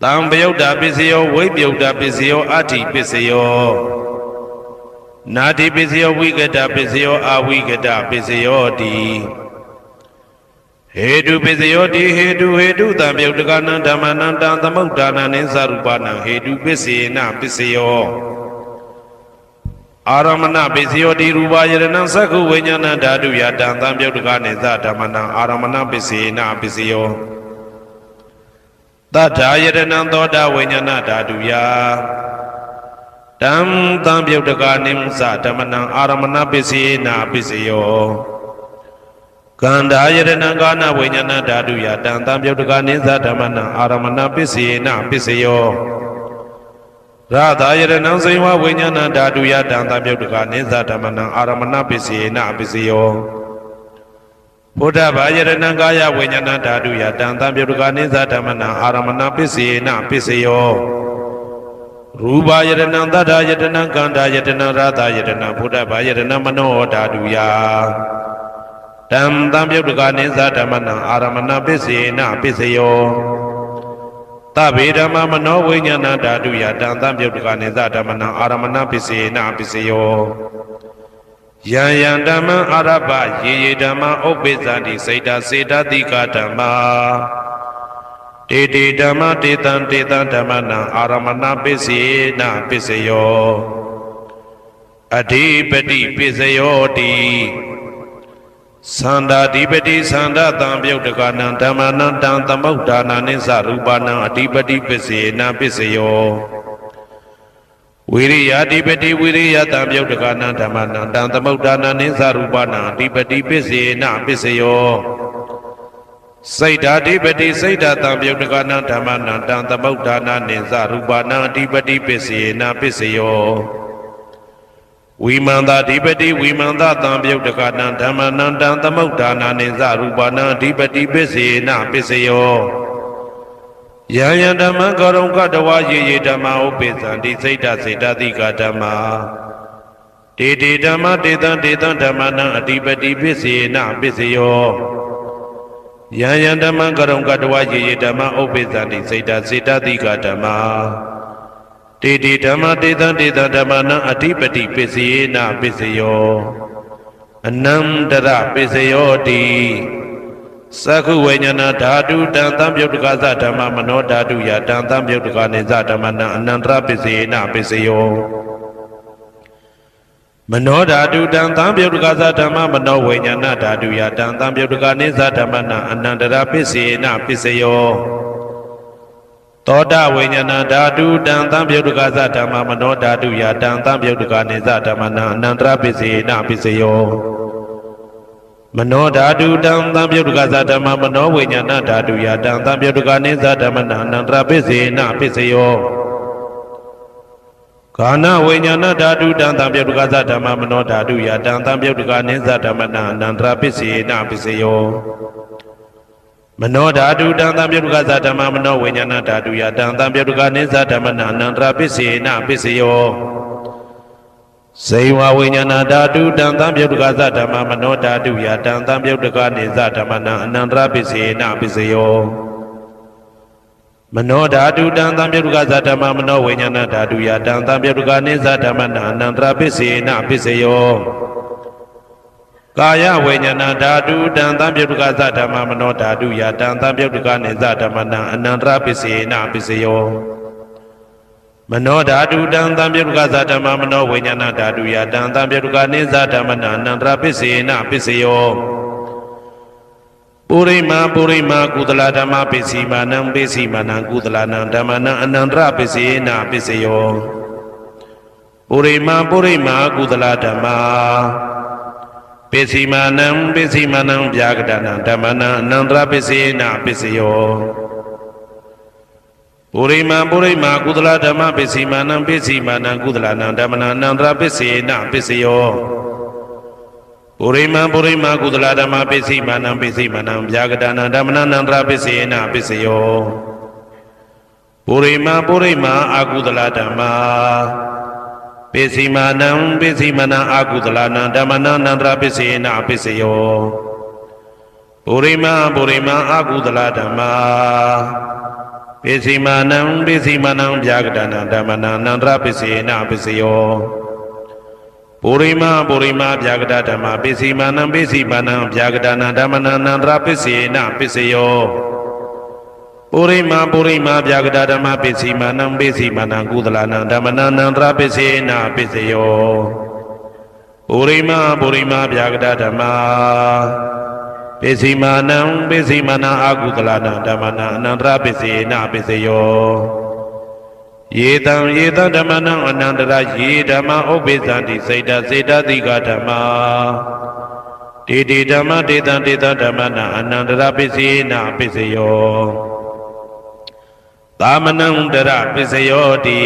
တံပယုတ်တာပစ္စယောဝိပယုတ်တာပစ္စယောအဋ္ဌိပစ္စယောနာတိပစ္စယောဝိကတပစ္စယောအဝိကတပစ္စယောတိဟေတုပစ္စယောတိဟေတုတံပယုတ်တကနံဓမ္မနံတံသမုဋ္ဌာနံနိသရူပနံဟေတုပစ္စေနပစ္စယောအာရမဏပစ္စယောတိရူပယရဏံသက္ခုဝိညာဏဓာတုယတံသံပြုတ်တကနိသဓမ္မနံအာရမဏပစ္စေနပစ္စယောတတ္ထာယရဏံသောတာဝိညာဏဓာတုယတံသံပြုတ်တကနိသဓမ္မနံအာရမဏပစ္စေနပစ္စယောကန္တာယရဏံကာနဝိညာဏဓာတုယတံသံပြုတ်တကနိသဓမ္မနံအာရမဏပစ္စေနပစ္စယော ရာသာယရဏံစိဝဝိညာဏဓာတုယတံသံပြုတ်တကနိသဓမ္မနံအာရမဏပစ္စေနပစ္စယောဘုဒ္ဓဘာယရဏံကာယဝိညာဏဓာတုယတံသံပြုတ်တကနိသဓမ္မနံအာရမဏပစ္စေနပစ္စယောရူပယရဏံသတ္တယတနံကန္တာယတနံရာသာယတနံဘုဒ္ဓဘာယရဏံမနောဓာတုယတံသံပြုတ်တကနိသဓမ္မနံအာရမဏပစ္စေနပစ္စယောသဗ္ဗေဓမ္မမနောဝိညာဏဓာတုယတံသံပြုတ်တကနိသဓမ္မနံအာရမဏပစ္စေနပစ္စယောယံယံဓမ္မံအာရပယေယေဓမ္မဥပ္ပိသန္တိစိတ်တစေတတိကဓမ္မာတေတေဓမ္မတေတံတေတံဓမ္မနံအာရမဏပစ္စေနပစ္စယောအဓိပတိပစ္စယောတိသန္တာဓိပတိသန္တာတံပြုတ်တကနံဓမ္မနံတံသမုဋ္ဌာနာနိသရူပနံအဓိပတိပစ္စေနပစ္စယောဝိရိယဓိပတိဝိရိယတံပြုတ်တကနံဓမ္မနံတံသမုဋ္ဌာနာနိသရူပနံအဓိပတိပစ္စေနပစ္စယောစိတ်ဓာဓိပတိစိတ်ဓာတံပြုတ်တကနံဓမ္မနံတံသမုဋ္ဌာနာနိသရူပနံအဓိပတိပစ္စေနပစ္စယောဝိမန္တာဓိပတိဝိမန္တာတံပြုတ်တကနံဓမ္မနံတံသမုဋ္ဌာနာနိသရူပနံအဓိပတိပစ္စေနပစ္စယောယံယံဓမ္မံကရုံကတဝယေယေဓမ္မဥပ္ပိသန္တိစိတ်ဓာစေတသိကဓမ္မာတေတေဓမ္မတေတံတေတံဓမ္မနံအဓိပတိပစ္စေနပစ္စယောယံယံဓမ္မံကရုံကတဝယေယေဓမ္မဥပ္ပိသန္တိစိတ်ဓာစေတသိကဓမ္မာတေတေဓမ္မတေတံတေတံဓမ္မနံအဓိပတိပစ္စေနပစ္စယောအနန္တရပစ္စယောတိသက္ခုဝိညာဏဓာတုတံသံပြုတ်တကသဓမ္မမနောဓာတုယတံသံပြုတ်တကနိသဓမ္မနံအနန္တရပစ္စေနပစ္စယောမနောဓာတုတံသံပြုတ်တကသဓမ္မမနောဝိညာဏဓာတုယတံသံပြုတ်တကနိသဓမ္မနံအနန္တရပစ္စေနပစ္စယောသောတဝိညာဏဓာတုတံသံပြုတ်တကသဓမ္မမနောဓာတုယတံသံပြုတ်တကနိသဓမ္မနံအနန္တရပစ္စေနပစ္စယောမနောဓာတုတံသံပြုတ်တကသဓမ္မမနောဝိညာဏဓာတုယတံသံပြုတ်တကနိသဓမ္မနံအနန္တရပစ္စေနပစ္စယောကာနဝိညာဏဓာတုတံသံပြုတ်တကသဓမ္မမနောဓာတုယတံသံပြုတ်တကနိသဓမ္မနံအနန္တရပစ္စေနပစ္စယောမနောဓာတုတံသံပြုတ်တကသဓမ္မမနောဝိညာဏဓာတုယတံသံပြုတ်တကနိသဓမ္မနံအနန္တရပစ္စေနပစ္စယောဇေဝဝိညာဏဓာတုတံသံပြုတ်တကသဓမ္မမနောဓာတုယတံသံပြုတ်တကနိသဓမ္မနံအနန္တရပစ္စေနပစ္စယောမနောဓာတုတံသံပြုတ်တကသဓမ္မမနောဝိညာဏဓာတုယတံသံပြုတ်တကနိသဓမ္မနံအနန္တရပစ္စေနပစ္စယောကာယဝိညာဏဓာတုတံသံပြုတ်တကသဓမ္မမနောဓာတုယတံသံပြုတ်တကနိသဓမ္မနံအနန္တရပစ္စေနပစ္စယောမနောဓာတုတံသံပြုတ်တကသဓမ္မမနောဝိညာဏဓာတုယတံသံပြုတ်တကနိသဓမ္မနံအနန္တရပစ္စေနပစ္စယောပုရိမာပုရိမာကုသလဓမ္မပစ္စည်းမာနံပစ္စည်းမာနံကုသလနံဓမ္မနံအနန္တရပစ္စေနပစ္စယောပုရိမာပုရိမာကုသလဓမ္မာပစ္စည်းမာနံပစ္စည်းမာနံဗျာကတနံဓမ္မနံအနန္တရပစ္စေနပစ္စယောပုရိမာပုရိမာကုသလဓမ္မပစ္စည်းမာနံပစ္စည်းမာနံကုသလနံဓမ္မနံအနန္တရပစ္စေနပစ္စယောပုရိမာပုရိမာကုသလဓမ္မပစ္စည်းမာနံပစ္စည်းမာနံဗျာကတနံဓမ္မနံအနန္တရပစ္စေနပစ္စယောပုရိမာပုရိမာအကုသလဓမ္မာပစ္စည်းမာနံပစ္စည်းမာနံအကုသလနံဓမ္မနံအနန္တရပစ္စေနပစ္စယောပုရိမာပုရိမာအကုသလဓမ္မာပစ္စည်းမာနံပစ္စည်းမာနံဗျာကတနံဓမ္မနံအနန္တရပစ္စေနပစ္စယောပုရိမာပုရိမာဗျာကတဓမ္မပစ္စည်းမာနံပစ္စည်းမာနံဗျာကတနံဓမ္မနံအနန္တရပစ္စေနပစ္စယောပုရိမာပုရိမာဗျာကတဓမ္မပစ္စည်းမာနံပစ္စည်းမာနံကုသလနံဓမ္မနံအနန္တရပစ္စေနပစ္စယောပုရိမာပုရိမာဗျာကတဓမ္မပစ္စည်းမာနံပစ္စည်းမာနံအကုသလနံဓမ္မနံအနန္တရပစ္စေနပစ္စယောယေတံယေတံဓမ္မနံအနန္တရယေဓမ္မဥပ္ပိသန္တိစိတ်တစေတသိကဓမ္မာတေတေဓမ္မတေတံတေတံဓမ္မနံအနန္တရပစ္စေနပစ္စယောသာမနံတရပစ္စယောတိ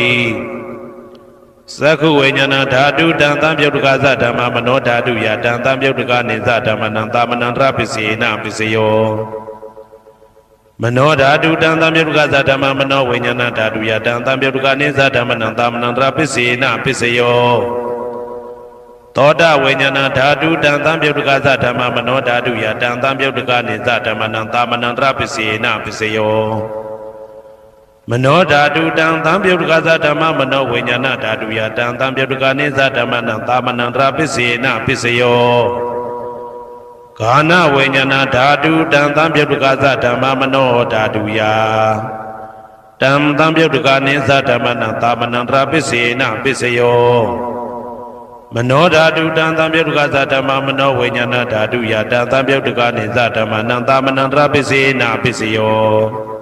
သက္ခုဝိညာဏဓာတုတံသံပြုတ်တကသဓမ္မမနောဓာတုယတံသံပြုတ်တကနိသဓမ္မနံသာမဏံတရပစ္စေနပစ္စယောမနောဓာတုတံသံပြုတ်တကသဓမ္မမနောဝိညာဏဓာတုယတံသံပြုတ်တကနိသဓမ္မနံသာမဏံတရပစ္စေနပစ္စယောသောတဝိညာဏဓာတုတံသံပြုတ်တကသဓမ္မမနောဓာတုယတံသံပြုတ်တကနိသဓမ္မနံသာမဏံတရပစ္စေနပစ္စယောမနောဓာတုတံသံပြုတ်တကသဓမ္မမနောဝိညာဏဓာတုယတံသံပြုတ်တကနိသဓမ္မနံသာမဏံတရပစ္စေနပစ္စယောဂာနဝိညာဏဓာတုတံသံပြုတ်တကသဓမ္မမနောဓာတုယတံသံပြုတ်တကနိသဓမ္မနံသာမဏံတရပစ္စေနပစ္စယောမနောဓာတုတံသံပြုတ်တကသဓမ္မမနောဝိညာဏဓာတုယတံသံပြုတ်တကနိသဓမ္မနံသာမဏံတရပစ္စေနပစ္စယော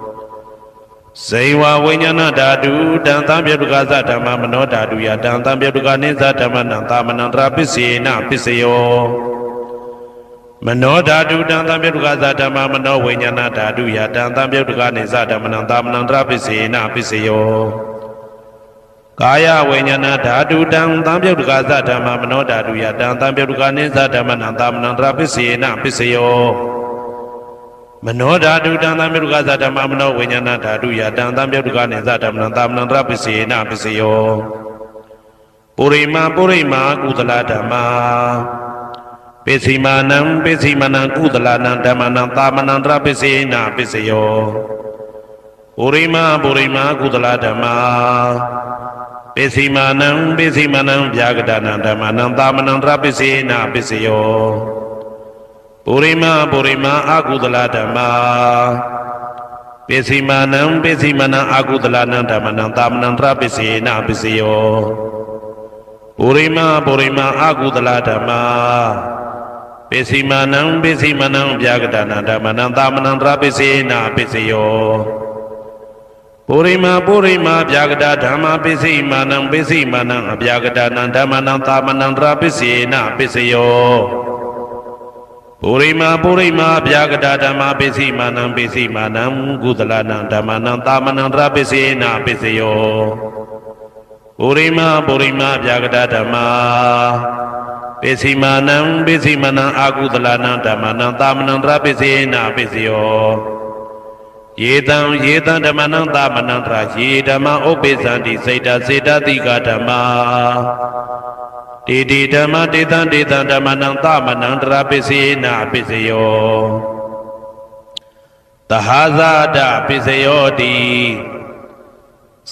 ဇေဝဝိညာဏဓာတုတံသံပြုတ်တကသဓမ္မမနောဓာတုယတံသံပြုတ်တကနိသဓမ္မနံသာမဏံတရပစ္စေနပစ္စယောမနောဓာတုတံသံပြုတ်တကသဓမ္မမနောဝိညာဏဓာတုယတံသံပြုတ်တကနိသဓမ္မနံသာမဏံတရပစ္စေနပစ္စယောကာယဝိညာဏဓာတုတံသံပြုတ်တကသဓမ္မမနောဓာတုယတံသံပြုတ်တကနိသဓမ္မနံသာမဏံတရပစ္စေနပစ္စယောမနောဓာတုတံသံပြုတ်တကသဓမ္မမနောဝိညာဏဓာတုယတံသံပြုတ်တကနိသဓမ္မနံသာမဏံတရပစ္စေနပစ္စယောပုရိမာကုသလဓမ္မာပိစိမာနံကုသလနံဓမ္မနံသာမဏံတရပစ္စေနပစ္စယောပုရိမာကုသလဓမ္မာပိစိမာနံဗျာဂဒနံဓမ္မနံသာမဏံတရပစ္စေနပစ္စယောပုရိမာအကုသလဓမ္မာပိစိမာနံအကုသလနံဓမ္မနံသာမဏံတရပစ္စေနပစ္စယောပုရိမာအကုသလဓမ္မာပိစိမာနံဗျာဂဒနံဓမ္မနံသာမဏံတရပစ္စေနပစ္စယောပုရိမာဗျာဂဒဓမ္မာပိစိမာနံအဗျာဂဒနံဓမ္မနံသာမဏံတရပစ္စေနပစ္စယောပုရိမာဗျာဂဒဓမ္မာပိစိမာနံကုသလနံဓမ္မနံသာမဏံတရပစ္စေနပစ္စယောပုရိမာဗျာဂဒဓမ္မာပိစိမာနံအာကုသလနံဓမ္မနံသာမဏံတရပစ္စေနပစ္စယောယေတံဓမ္မနံသာမဏံတရယေဓမ္မဥပ္ပိသန္တိစေတတိကဓမ္မာတေဓမ္မတေတံဓမ္မနံသာမဏံတရပစ္စေနပစ္စယောသဟာဇာတပစ္စယောတိ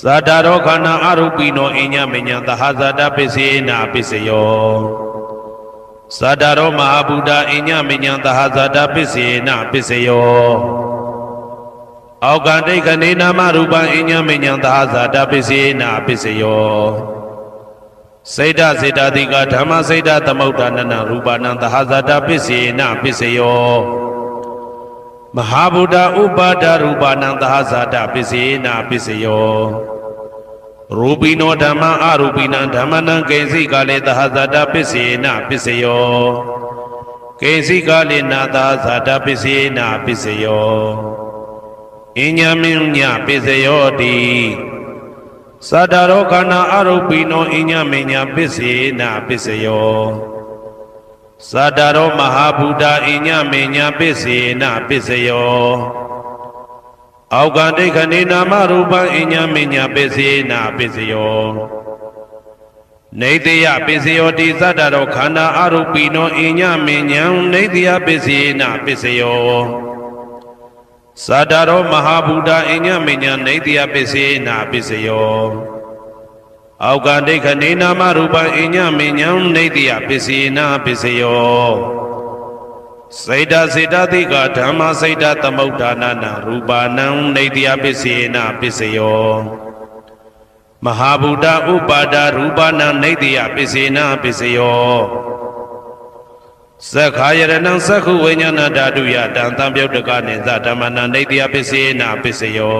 သတ္တရောခန္ဓာအရုပိနောအညမညံသဟာဇာတပစ္စေနပစ္စယောသတ္တရောမဟာဗုဒ္ဓအညမညံသဟာဇာတပစ္စေနပစ္စယောအောကတိခဏေနာမရူပံအညမညံသဟာဇာတပစ္စေနပစ္စယောစေတတိကဓမ္မစေတသမုဋ္ဌာနနရူပနံသဟာဇာတပစ္စေနပစ္စယောမဟာဗုဒ္ဓဥပါဒရူပနံသဟာဇာတပစ္စေနပစ္စယောရူပိနောဓမ္မအရူပိနံဓမ္မနံကိဉ္စိကာလေသဟာဇာတပစ္စေနပစ္စယောကိဉ္စိကာလေနာသဟာဇာတပစ္စေနပစ္စယောအညမညပစ္စယောတိသတ္တရောခန္ဓာအရုပိနောအညမညပစ္စေနပစ္စယောသတ္တရောမဟာဗုဒ္ဓအညမညပစ္စေနပစ္စယောအောကတိခဏေနာမရူပံအညမညပစ္စေနပစ္စယောနေတယပစ္စယောတိသတ္တရောခန္ဓာအရုပိနောအညမညံနေတယပစ္စေနပစ္စယောသတ္တရောမဟာဗုဒ္ဓအညမညနေတယပစ္စေနပစ္စယောအောကတိခဏေနာမရူပံအညမညံနေတယပစ္စေနပစ္စယောစေတတိကဓမ္မစေတသမုဋ္ဌာနနရူပနံနေတယပစ္စေနပစ္စယောမဟာဗုဒ္ဓဥပါဒရူပနံနေတယပစ္စေနပစ္စယောသက္ခာယရဏံသက္ခုဝိညာဏဓာတုယတံသံပြုတ်တကနိသဓမ္မနံနေတယပစ္စေနပစ္စယော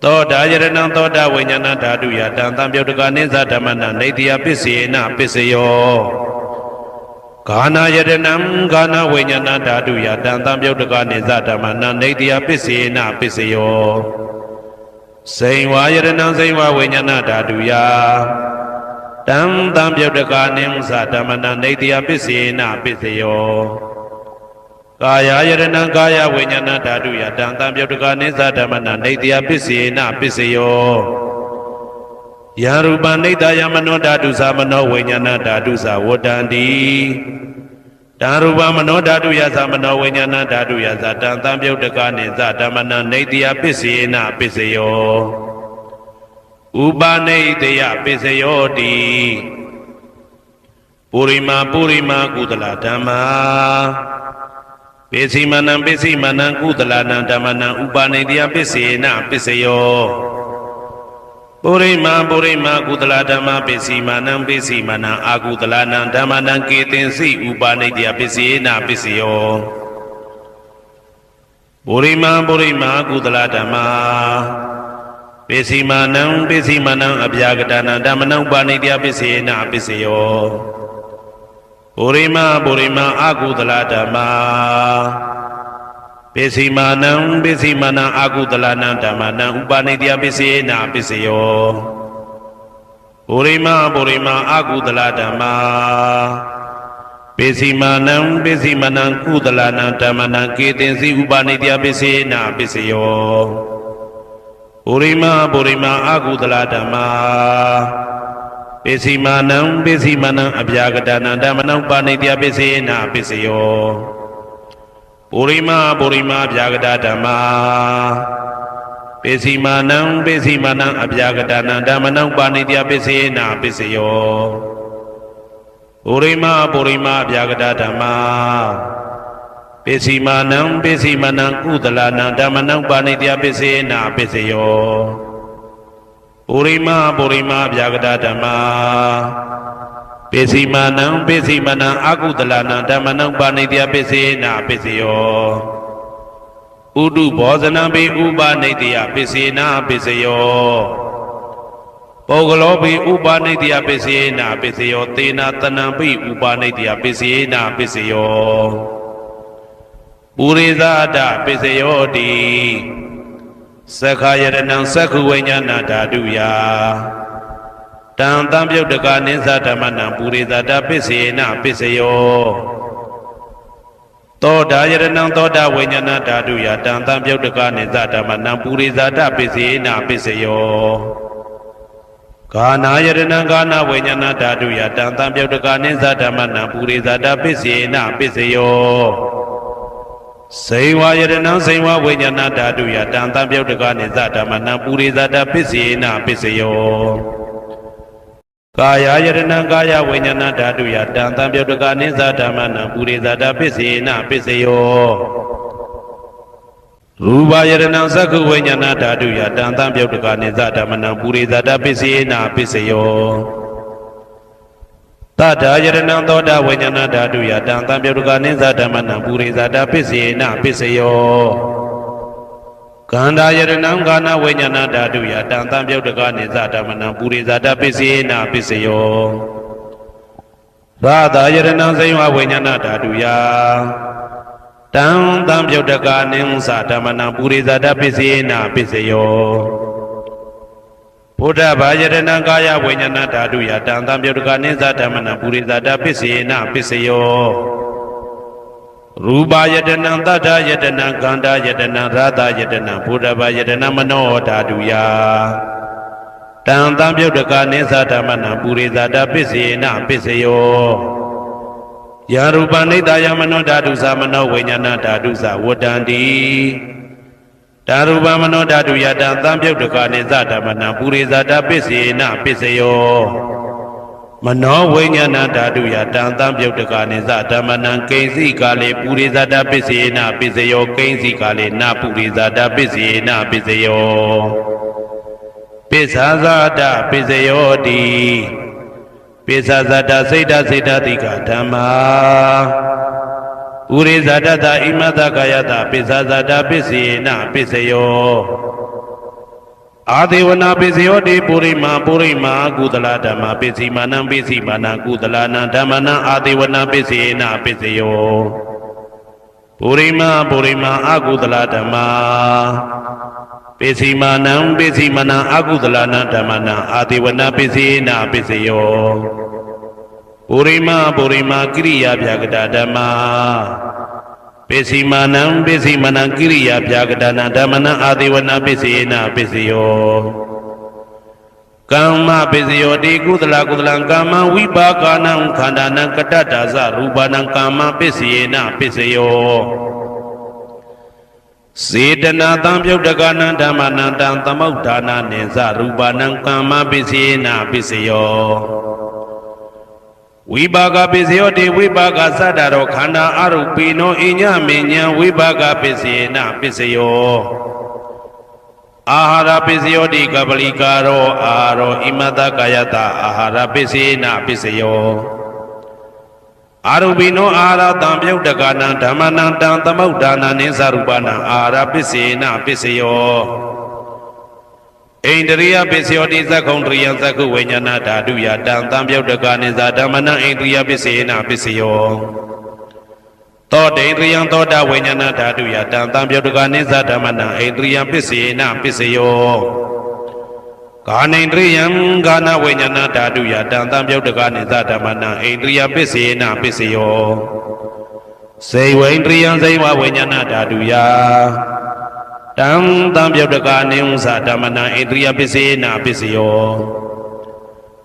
သောတာယရဏံသောတာဝိညာဏဓာတုယတံသံပြုတ်တကနိသဓမ္မနံနေတယပစ္စေနပစ္စယောဂာနာယရဏံဂာနာဝိညာဏဓာတုယတံသံပြုတ်တကနိသဓမ္မနံနေတယပစ္စေနပစ္စယော စိန်ဝါယရဏံစိန်ဝဝိညာဏဓာတုယတံတံပြုတ်တကာနိသဓမ္မနံနေတယပစ္စေနပစ္စယောကာယယရဏံကာယဝိညာဏဓာတုယတံတံပြုတ်တကာနိသဓမ္မနံနေတယပစ္စေနပစ္စယောယရူပနိတယမနောဓာတုသမနောဝိညာဏဓာတုသဝတ္တံတိတံရူပမနောဓာတုယသမနောဝိညာဏဓာတုယသတံတံပြုတ်တကာနိသဓမ္မနံနေတယပစ္စေနပစ္စယောဥပနိတယပစ္စယောတိပုရိမာကုသလဓမ္မာပိစိမနံကုသလနံဓမ္မနံဥပနိတယပစ္စေနပစ္စယောပုရိမာကုသလဓမ္မာပိစိမနံအာကုသလနံဓမ္မနံကေတင်စိဥပနိတယပစ္စေနပစ္စယောပုရိမာကုသလဓမ္မာပိစိမနံအဗျာကတနံဓမ္မနံဥပနိတယပစ္စေနပစ္စယောပုရိမာအာကုသလဓမ္မာပိစိမနံအာကုသလနံဓမ္မနံဥပနိတယပစ္စေနပစ္စယောပုရိမာအာကုသလဓမ္မာပိစိမနံကုသလနံဓမ္မနံကေတင်စီဥပနိတယပစ္စေနပစ္စယောပုရိမာအာကုသလဓမ္မာပိစိမနံအဗျာကတနံဓမ္မနံဥပနိတယပစ္စေနပစ္စယောပုရိမာဗျာကတဓမ္မာပိစိမနံအဗျာကတနံဓမ္မနံဥပနိတယပစ္စေနပစ္စယောပုရိမာဗျာကတဓမ္မာပိစိမနံကုသလနံဓမ္မနံဥပနိတယပစ္စေနပစ္စယောပုရိမာဗျာကတဓမ္မာပိစိမနံအာကုသလနံဓမ္မနံဥပနိတယပစ္စေနပစ္စယောဥဒုဘောဇနံပိဥပနိတယပစ္စေနပစ္စယောပုဂ္ဂလောပိဥပနိတယပစ္စေနပစ္စယောသေနတနံပိဥပနိတယပစ္စေနပစ္စယောပုရိသဒပစ္စယောတိသက္ခာယရဏံသက္ခုဝိညာဏဓာတုယတံတံပြုတ်တကာနိသဓမ္မနံပုရိသဒပစ္စေနပစ္စယောသောတာယရဏံသောတာဝိညာဏဓာတုယတံတံပြုတ်တကာနိသဓမ္မနံပုရိသဒပစ္စေနပစ္စယောဂာနာယရဏံဂာနာဝိညာဏဓာတုယတံတံပြုတ်တကာနိသဓမ္မနံပုရိသဒပစ္စေနပစ္စယောစိန်ဝါယရဏံစိန်ဝဝိညာဏဓာတုယတံတံပြုတ်တကာနိသဓမ္မနံပုရိသဒပစ္စေနပစ္စယောကာယယရဏံကာယဝိညာဏဓာတုယတံတံပြုတ်တကာနိသဓမ္မနံပုရိသဒပစ္စေနပစ္စယောရူပယရဏံသက္ခုဝိညာဏဓာတုယတံတံပြုတ်တကာနိသဓမ္မနံပုရိသဒပစ္စေနပစ္စယောတထာယရဏံသောတာဝိညာဏဓာတုယတံတံပြုတ်တကာနိသဓမ္မနံပုရိသဒပစ္စေနပစ္စယောကန္တာယရဏံဂာနာဝိညာဏဓာတုယတံတံပြုတ်တကာနိသဓမ္မနံပုရိသဒပစ္စေနပစ္စယောရာသာယရဏံစိဝဝိညာဏဓာတုယတံတံပြုတ်တကာနိသဓမ္မနံပုရိသဒပစ္စေနပစ္စယောဘုဒ္ဓဘာယရဏံကာယဝိညာဏဓာတုယတံတံပြုတ်တကာနိသဓမ္မနံပုရိသဒပစ္စေနပစ္စယောရူပယတနံတတ္ထယတနံကန္တာယတနံရာသယတနံဘုဒ္ဓဘာယတနံမနောဓာတုယတံတံပြုတ်တကာနိသဓမ္မနံပုရိသဒပစ္စေနပစ္စယောယရူပနိတယမနောဓာတုသမနောဝိညာဏဓာတုသဝတ္တံတိဓာရူပမနောဓာတုယတံတံပြုတ်တကာနိသဓမ္မနံပုရိသဒပစ္စေနပစ္စယောမနောဝိညာဏဓာတုယတံတံပြုတ်တကာနိသဓမ္မနံကိဉ္စီကာလေပုရိသဒပစ္စေနပစ္စယောကိဉ္စီကာလေနပုရိသဒပစ္စေနပစ္စယောပိစ္ဆာဇာတပစ္စယောတိပိစ္ဆာဇာတစိတ်တတိကဓမ္မာပုရိသဒတဣမတကာယတပိစ္ဆာဇာတပစ္စေနပစ္စယောအာဒေဝနာပိစယောတိပုရိမာကုသလဓမ္မပိစိမာနံကုသလနံဓမ္မနံအာဒေဝနာပိစေနပိစယောပုရိမာအာကုသလဓမ္မပိ ပိစီမာနံပိစီမနံအကုသလနာဓမ္မနာအာတိဝနာပိစီနာပိစယောပုရိမကိရိယာဗျာကတာဓမ္မာပိစီမာနံပိစီမနံကိရိယာဗျာကတာနာဓမ္မနာအာတိဝနာပိစီနာပိစယောကမ္မပိစယောတိကုသလကမ္မဝိပါကနံခန္ဓာနံကတ္တတာသရူပနံကမ္မပိစီနာပိစယောစေတနာတံပြုတ်တကနံဓမ္မနံတံသမုဋ္ဌာနာနိသရူပနံကမ္မပိစီနာပိစယောဝိပါကပိစယောတိဝိပါကသတ္တရောခန္ဓာအရုပိနောအညမေညံဝိပါကပိစီနာပိစယောအာဟာရပိစယောတိကပလိကာရောအာရောဣမတကာယတအာဟာရပိစီနာပိစယောအာရုပိနောအာဟာရတံပြုတ်တကနံဓမ္မနံတံသမုဋ္ဌာနာနိသရူပနံအာဟာရပိစီနာပိစယောဣန္ဒရိယပိစယောတိသက္ခုံတရိယသက္ခုဝိညာဏဓာတုယတံတံပြုတ်တကနိသဓမ္မနံဣန္ဒရိယပိစီနာပိစယောသောတေန္ဒရိယသောတာဝိညာဏဓာတုယတံတံပြုတ်တကနိသဓမ္မနံဣန္ဒရိယပိစီနာပိစယောကာနိန္ဒရိယံကာနဝိညာဏဓာတုယတံတံပြုတ်တကနိသဓမ္မနံဣန္ဒရိယပိစီနာပိစယောစေဝိန္ဒရိယံစေဝဝိညာဏဓာတုယတံတံပြုတ်တကနိဥ္စဓမ္မနံဣန္ဒရိယပိစီနာပိစယော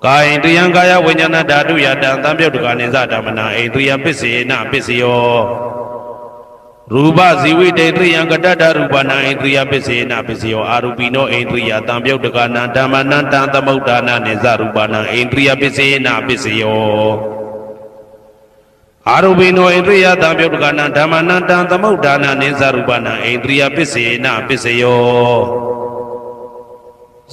ကာယိန္ဒရိယံကာယဝိညာဏဓာတုယတံတံပြုတ်တကနိသဓမ္မနံဣန္ဒရိယပိစီနာပိစယောရူပဇီဝိတေတရိယံကတ္တရူပနံဣန္ဒရိယပိစေနာပိစယောအာရူပိနောဣန္ဒရိယတံပြုတ်တကနံဓမ္မနံတံသမုဋ္ဌာနာနိသရူပနံဣန္ဒရိယပိစေနာပိစယောအာရူပိနောဣန္ဒရိယတံပြုတ်တကနံဓမ္မနံတံသမုဋ္ဌာနာနိသရူပနံဣန္ဒရိယပိစေနာပိစယော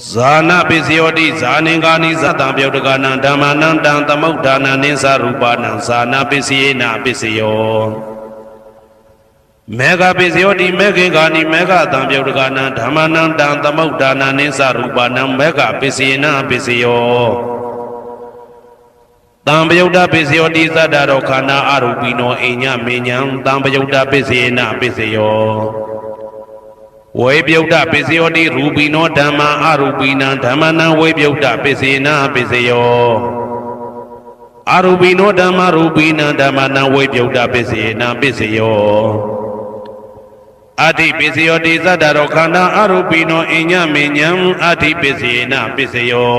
ဇာနာပိစယောတိဇာနိကာနိသတံပြုတ်တကနံဓမ္မနံတံသမုဋ္ဌာနာနိသရူပနံဇာနာပိစေနာပိစယောမေဃပိစယောတိမေခေကာနိမေဃတံပြုတ်တကနံဓမ္မနံတံသမုဋ္ဌာနာနိသရူပနံမေဃပိစေနာပိစယောတံပယုတ်တပိစယောတိသတ္တရောခန္ဓာအရူပိနောအိညမေညံတံပယုတ်တပိစေနာပိစယောဝေပယုတ်တပိစယောတိရူပိနောဓမ္မာအရူပိနံဓမ္မနံဝေပယုတ်တပိစေနာပိစယောအရူပိနောဓမ္မာရူပိနံဓမ္မနံဝေပယုတ်တပိစေနာပိစယောအဋ္ဌိပိစယောတိသတ္တရောခန္ဓာအရူပိနောအိညမေညံအဋ္ဌိပိစေနာပိစယော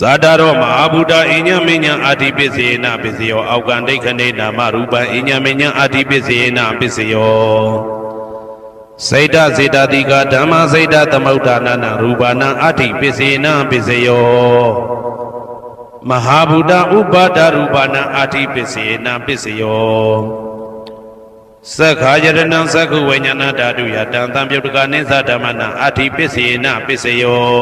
သတ္တရောမဟာဗုဒ္ဓအိညမေညံအဋ္ဌိပိစေနာပိစယောအောက်ကံဒိဋ္ဌနေနာမရူပံအိညမေညံအဋ္ဌိပိစေနာပိစယောစေတစေတတိကဓမ္မစေတသမုဋ္ဌာနာရူပနာအဋ္ဌိပိစေနာပိစယောမဟာဗုဒ္ဓဥပါဒရူပနာအဋ္ဌိပိစေနာပိစယောသက္ခာယတနံသက္ခုဝိညာဏဓာတုယတံတံပြုတ်တကနိသဓမ္မနံအဋ္ဌိပိစေနာပိစယော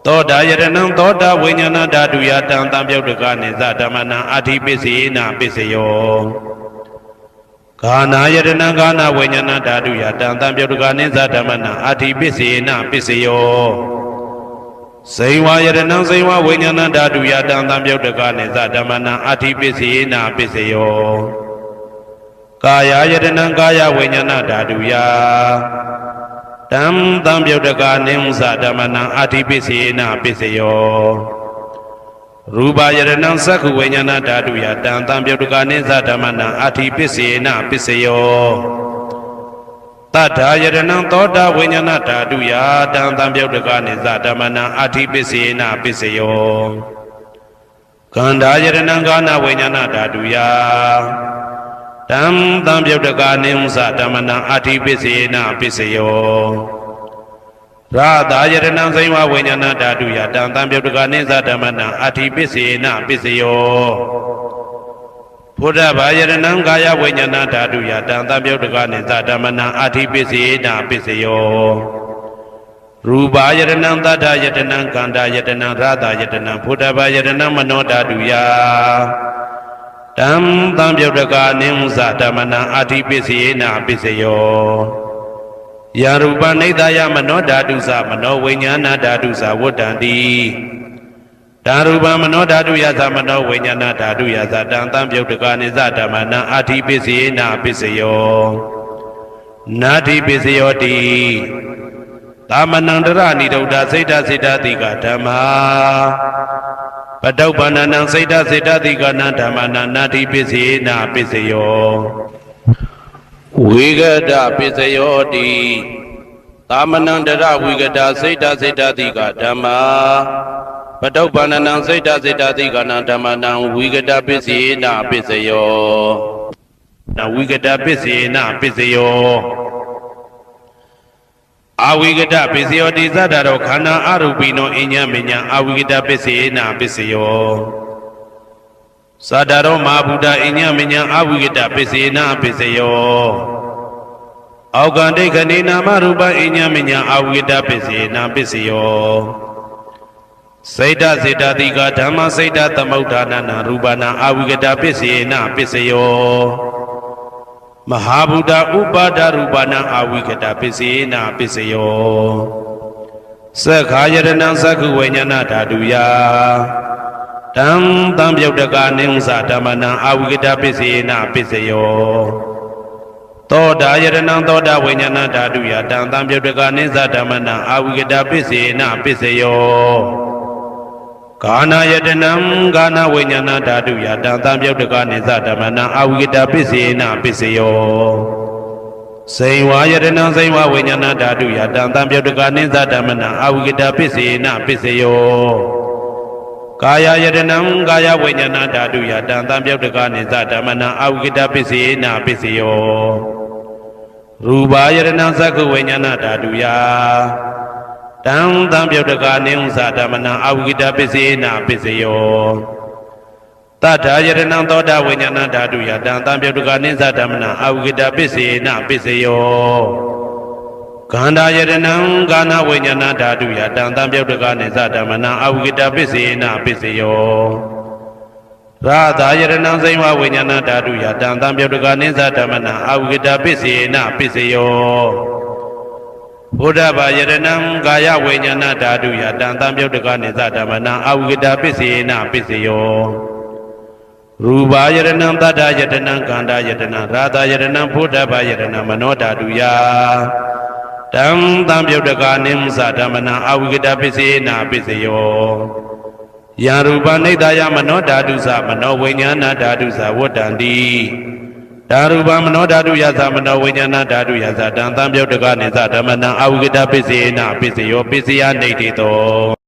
သောတာယတနံသောတာဝိညာဏဓာတုယတံတံပြုတ်တကနိသဓမ္မနံအဋ္ဌိပိစေနာပိစယောဂာနာယတနံဂာနာဝိညာဏဓာတုယတံတံပြုတ်တကနိသဓမ္မနံအဋ္ဌိပိစေနာပိစယောဇိဝယတနံဇိဝဝိညာဏဓာတုယတံတံပြုတ်တကနိသဓမ္မနံအဋ္ဌိပိစေနာပိစယောကာယယတနံကာယဝိညာဏဓာတုယတံတံပြုတ်တကနိဥ္စဓမ္မနံအဋ္ဌိပိစေနာပိစယောရူပယတနံသက္ခုဝိညာဏဓာတုယတံတံပြုတ်တကနိသဓမ္မနံအဋ္ဌိပိစေနာပိစယောတတ္ထာယတနံသောတာဝိညာဏဓာတုယတံတံပြုတ်တကနိသဓမ္မနံအဋ္ဌိပိစေနာပိစယောကန္ဓာယတနံကာနဝိညာဏဓာတုယတံတံပြုတ်တကနိဥ္စဓမ္မနံအဋ္ဌိပိစေနာပိစယောရာသာယတနံဇိဝဝိညာဏဓာတုယတံတံပြုတ်တကနိသဓမ္မနံအဋ္ဌိပိစေနာပိစယောဘုဒ္ဓဘာယတနံကာယဝိညာဏဓာတုယတံတံပြုတ်တကနိသဓမ္မနံအဋ္ဌိပိစေနာပိစယောရူပယတနံသတ္တယတနံကန္တာယတနံရာသာယတနံဘုဒ္ဓဘာယတနံမနောဓာတုယတံတံပြုတ်တကနိဥ္စဓမ္မနံအဋ္ဌိပိစေနာပိစယောယရူပနိဒာယမနောဓာတုသမနောဝိညာဏဓာတုသဝတ္တံတိဓာရူပမနောဓာတုယသမနောဝိညာဏဓာတုယသတံတံပြုတ်တကနိသဓမ္မနံအဋ္ဌိပိစေနာပိစယော နာတိပစ္စယောတိသာမဏံတရဏိဒုဒ္ဓစိတ်တစိတ္တတိကဓမ္မာပတုပ္ပန္နံစိတ်တစိတ္တတိကနံဓမ္မနာနာတိပစ္စေနာပစ္စယောဝိဂဒပစ္စယောတိသာမဏံတရဝိဂဒစိတ်တစိတ္တတိကဓမ္မာပတုပ္ပန္နံစိတ်တစိတ္တတိကနံဓမ္မနာဝိဂဒပစ္စေနာပစ္စယောနာဝိဂဒပစ္စေနာပစ္စယောအာဝိကတပစ္စယောတိသတ္တရောခန္ဓာအရူပိနောအညမညအာဝိကတပစ္စေနာပစ္စယောသတ္တရောမဟာဗုဒ္ဓအညမညအာဝိကတပစ္စေနာပစ္စယောအောက်ကံဒိဋ္ဌနေနာမရူပအညမညအာဝိကတပစ္စေနာပစ္စယောစိတ်တစေတတိကဓမ္မစိတ်တသမုဋ္ဌာနနာရူပနာအာဝိကတပစ္စေနာပစ္စယောမဟာဗုဒ္ဓဥပါဒရူပနာအာဝိကတပစ္စေနာပစ္စယောသက္ခာယရဏံသက္ခုဝိညာဏဓာတုယတံတံပြုတ်တကာနိဥ္စဓမ္မနံအာဝိကတပစ္စေနာပစ္စယောသောတာယရဏံသောတာဝိညာဏဓာတုယတံတံပြုတ်တကာနိဥ္စဓမ္မနံအာဝိကတပစ္စေနာပစ္စယောကာနာယတနံကာနာဝိညာဏဓာတုယတံတံပြုတ်တကနိသဓမ္မနံအာဝိကတပစ္စေနာပစ္စယောစိန်ဝါယတနံစိန်ဝဝိညာဏဓာတုယတံတံပြုတ်တကနိသဓမ္မနံအာဝိကတပစ္စေနာပစ္စယောကာယယတနံကာယဝိညာဏဓာတုယတံတံပြုတ်တကနိသဓမ္မနံအာဝိကတပစ္စေနာပစ္စယောရူပယတနံသက္ခဝိညာဏဓာတုယတံတံပြုတ်တကာနိဥ္စဓမ္မနံအာဝိကတပစ္စေနာပစ္စယောတတ္ထာယရဏံသောတာဝိညာဏဓာတုယတံတံပြုတ်တကာနိဥ္စဓမ္မနံအာဝိကတပစ္စေနာပစ္စယောခန္ဓာယရဏံကာနဝိညာဏဓာတုယတံတံပြုတ်တကာနိဥ္စဓမ္မနံအာဝိကတပစ္စေနာပစ္စယောရာသာယရဏံစိမ္ဝဝိညာဏဓာတုယတံတံပြုတ်တကာနိဥ္စဓမ္မနံအာဝိကတပစ္စေနာပစ္စယောဘုဒ္ဓဘာယရဏံကာယဝိညာဏဓာတုယတံတံပြုတ်တကနိသဓမ္မနံအာဝိကတပစ္စေနာပစ္စယောရူပယရဏံတတ္တယတနံကန္တာယတနံရာသယရဏံဘုဒ္ဓဘာယရဏံမနောဓာတုယတံတံပြုတ်တကနိသဓမ္မနံအာဝိကတပစ္စေနာပစ္စယောယံရူပနိဒာယမနောဓာတုသမနောဝိညာဏဓာတုသဝတ္တန္တိဓာရူပမနောဓာတုယသမနောဝိညာဏဓာတုယသတံတံပြုတ်တကနိသဓမ္မနံအာဝိကတပစ္စေနာပစ္စယောပစ္စယနိဋ္ဌိတော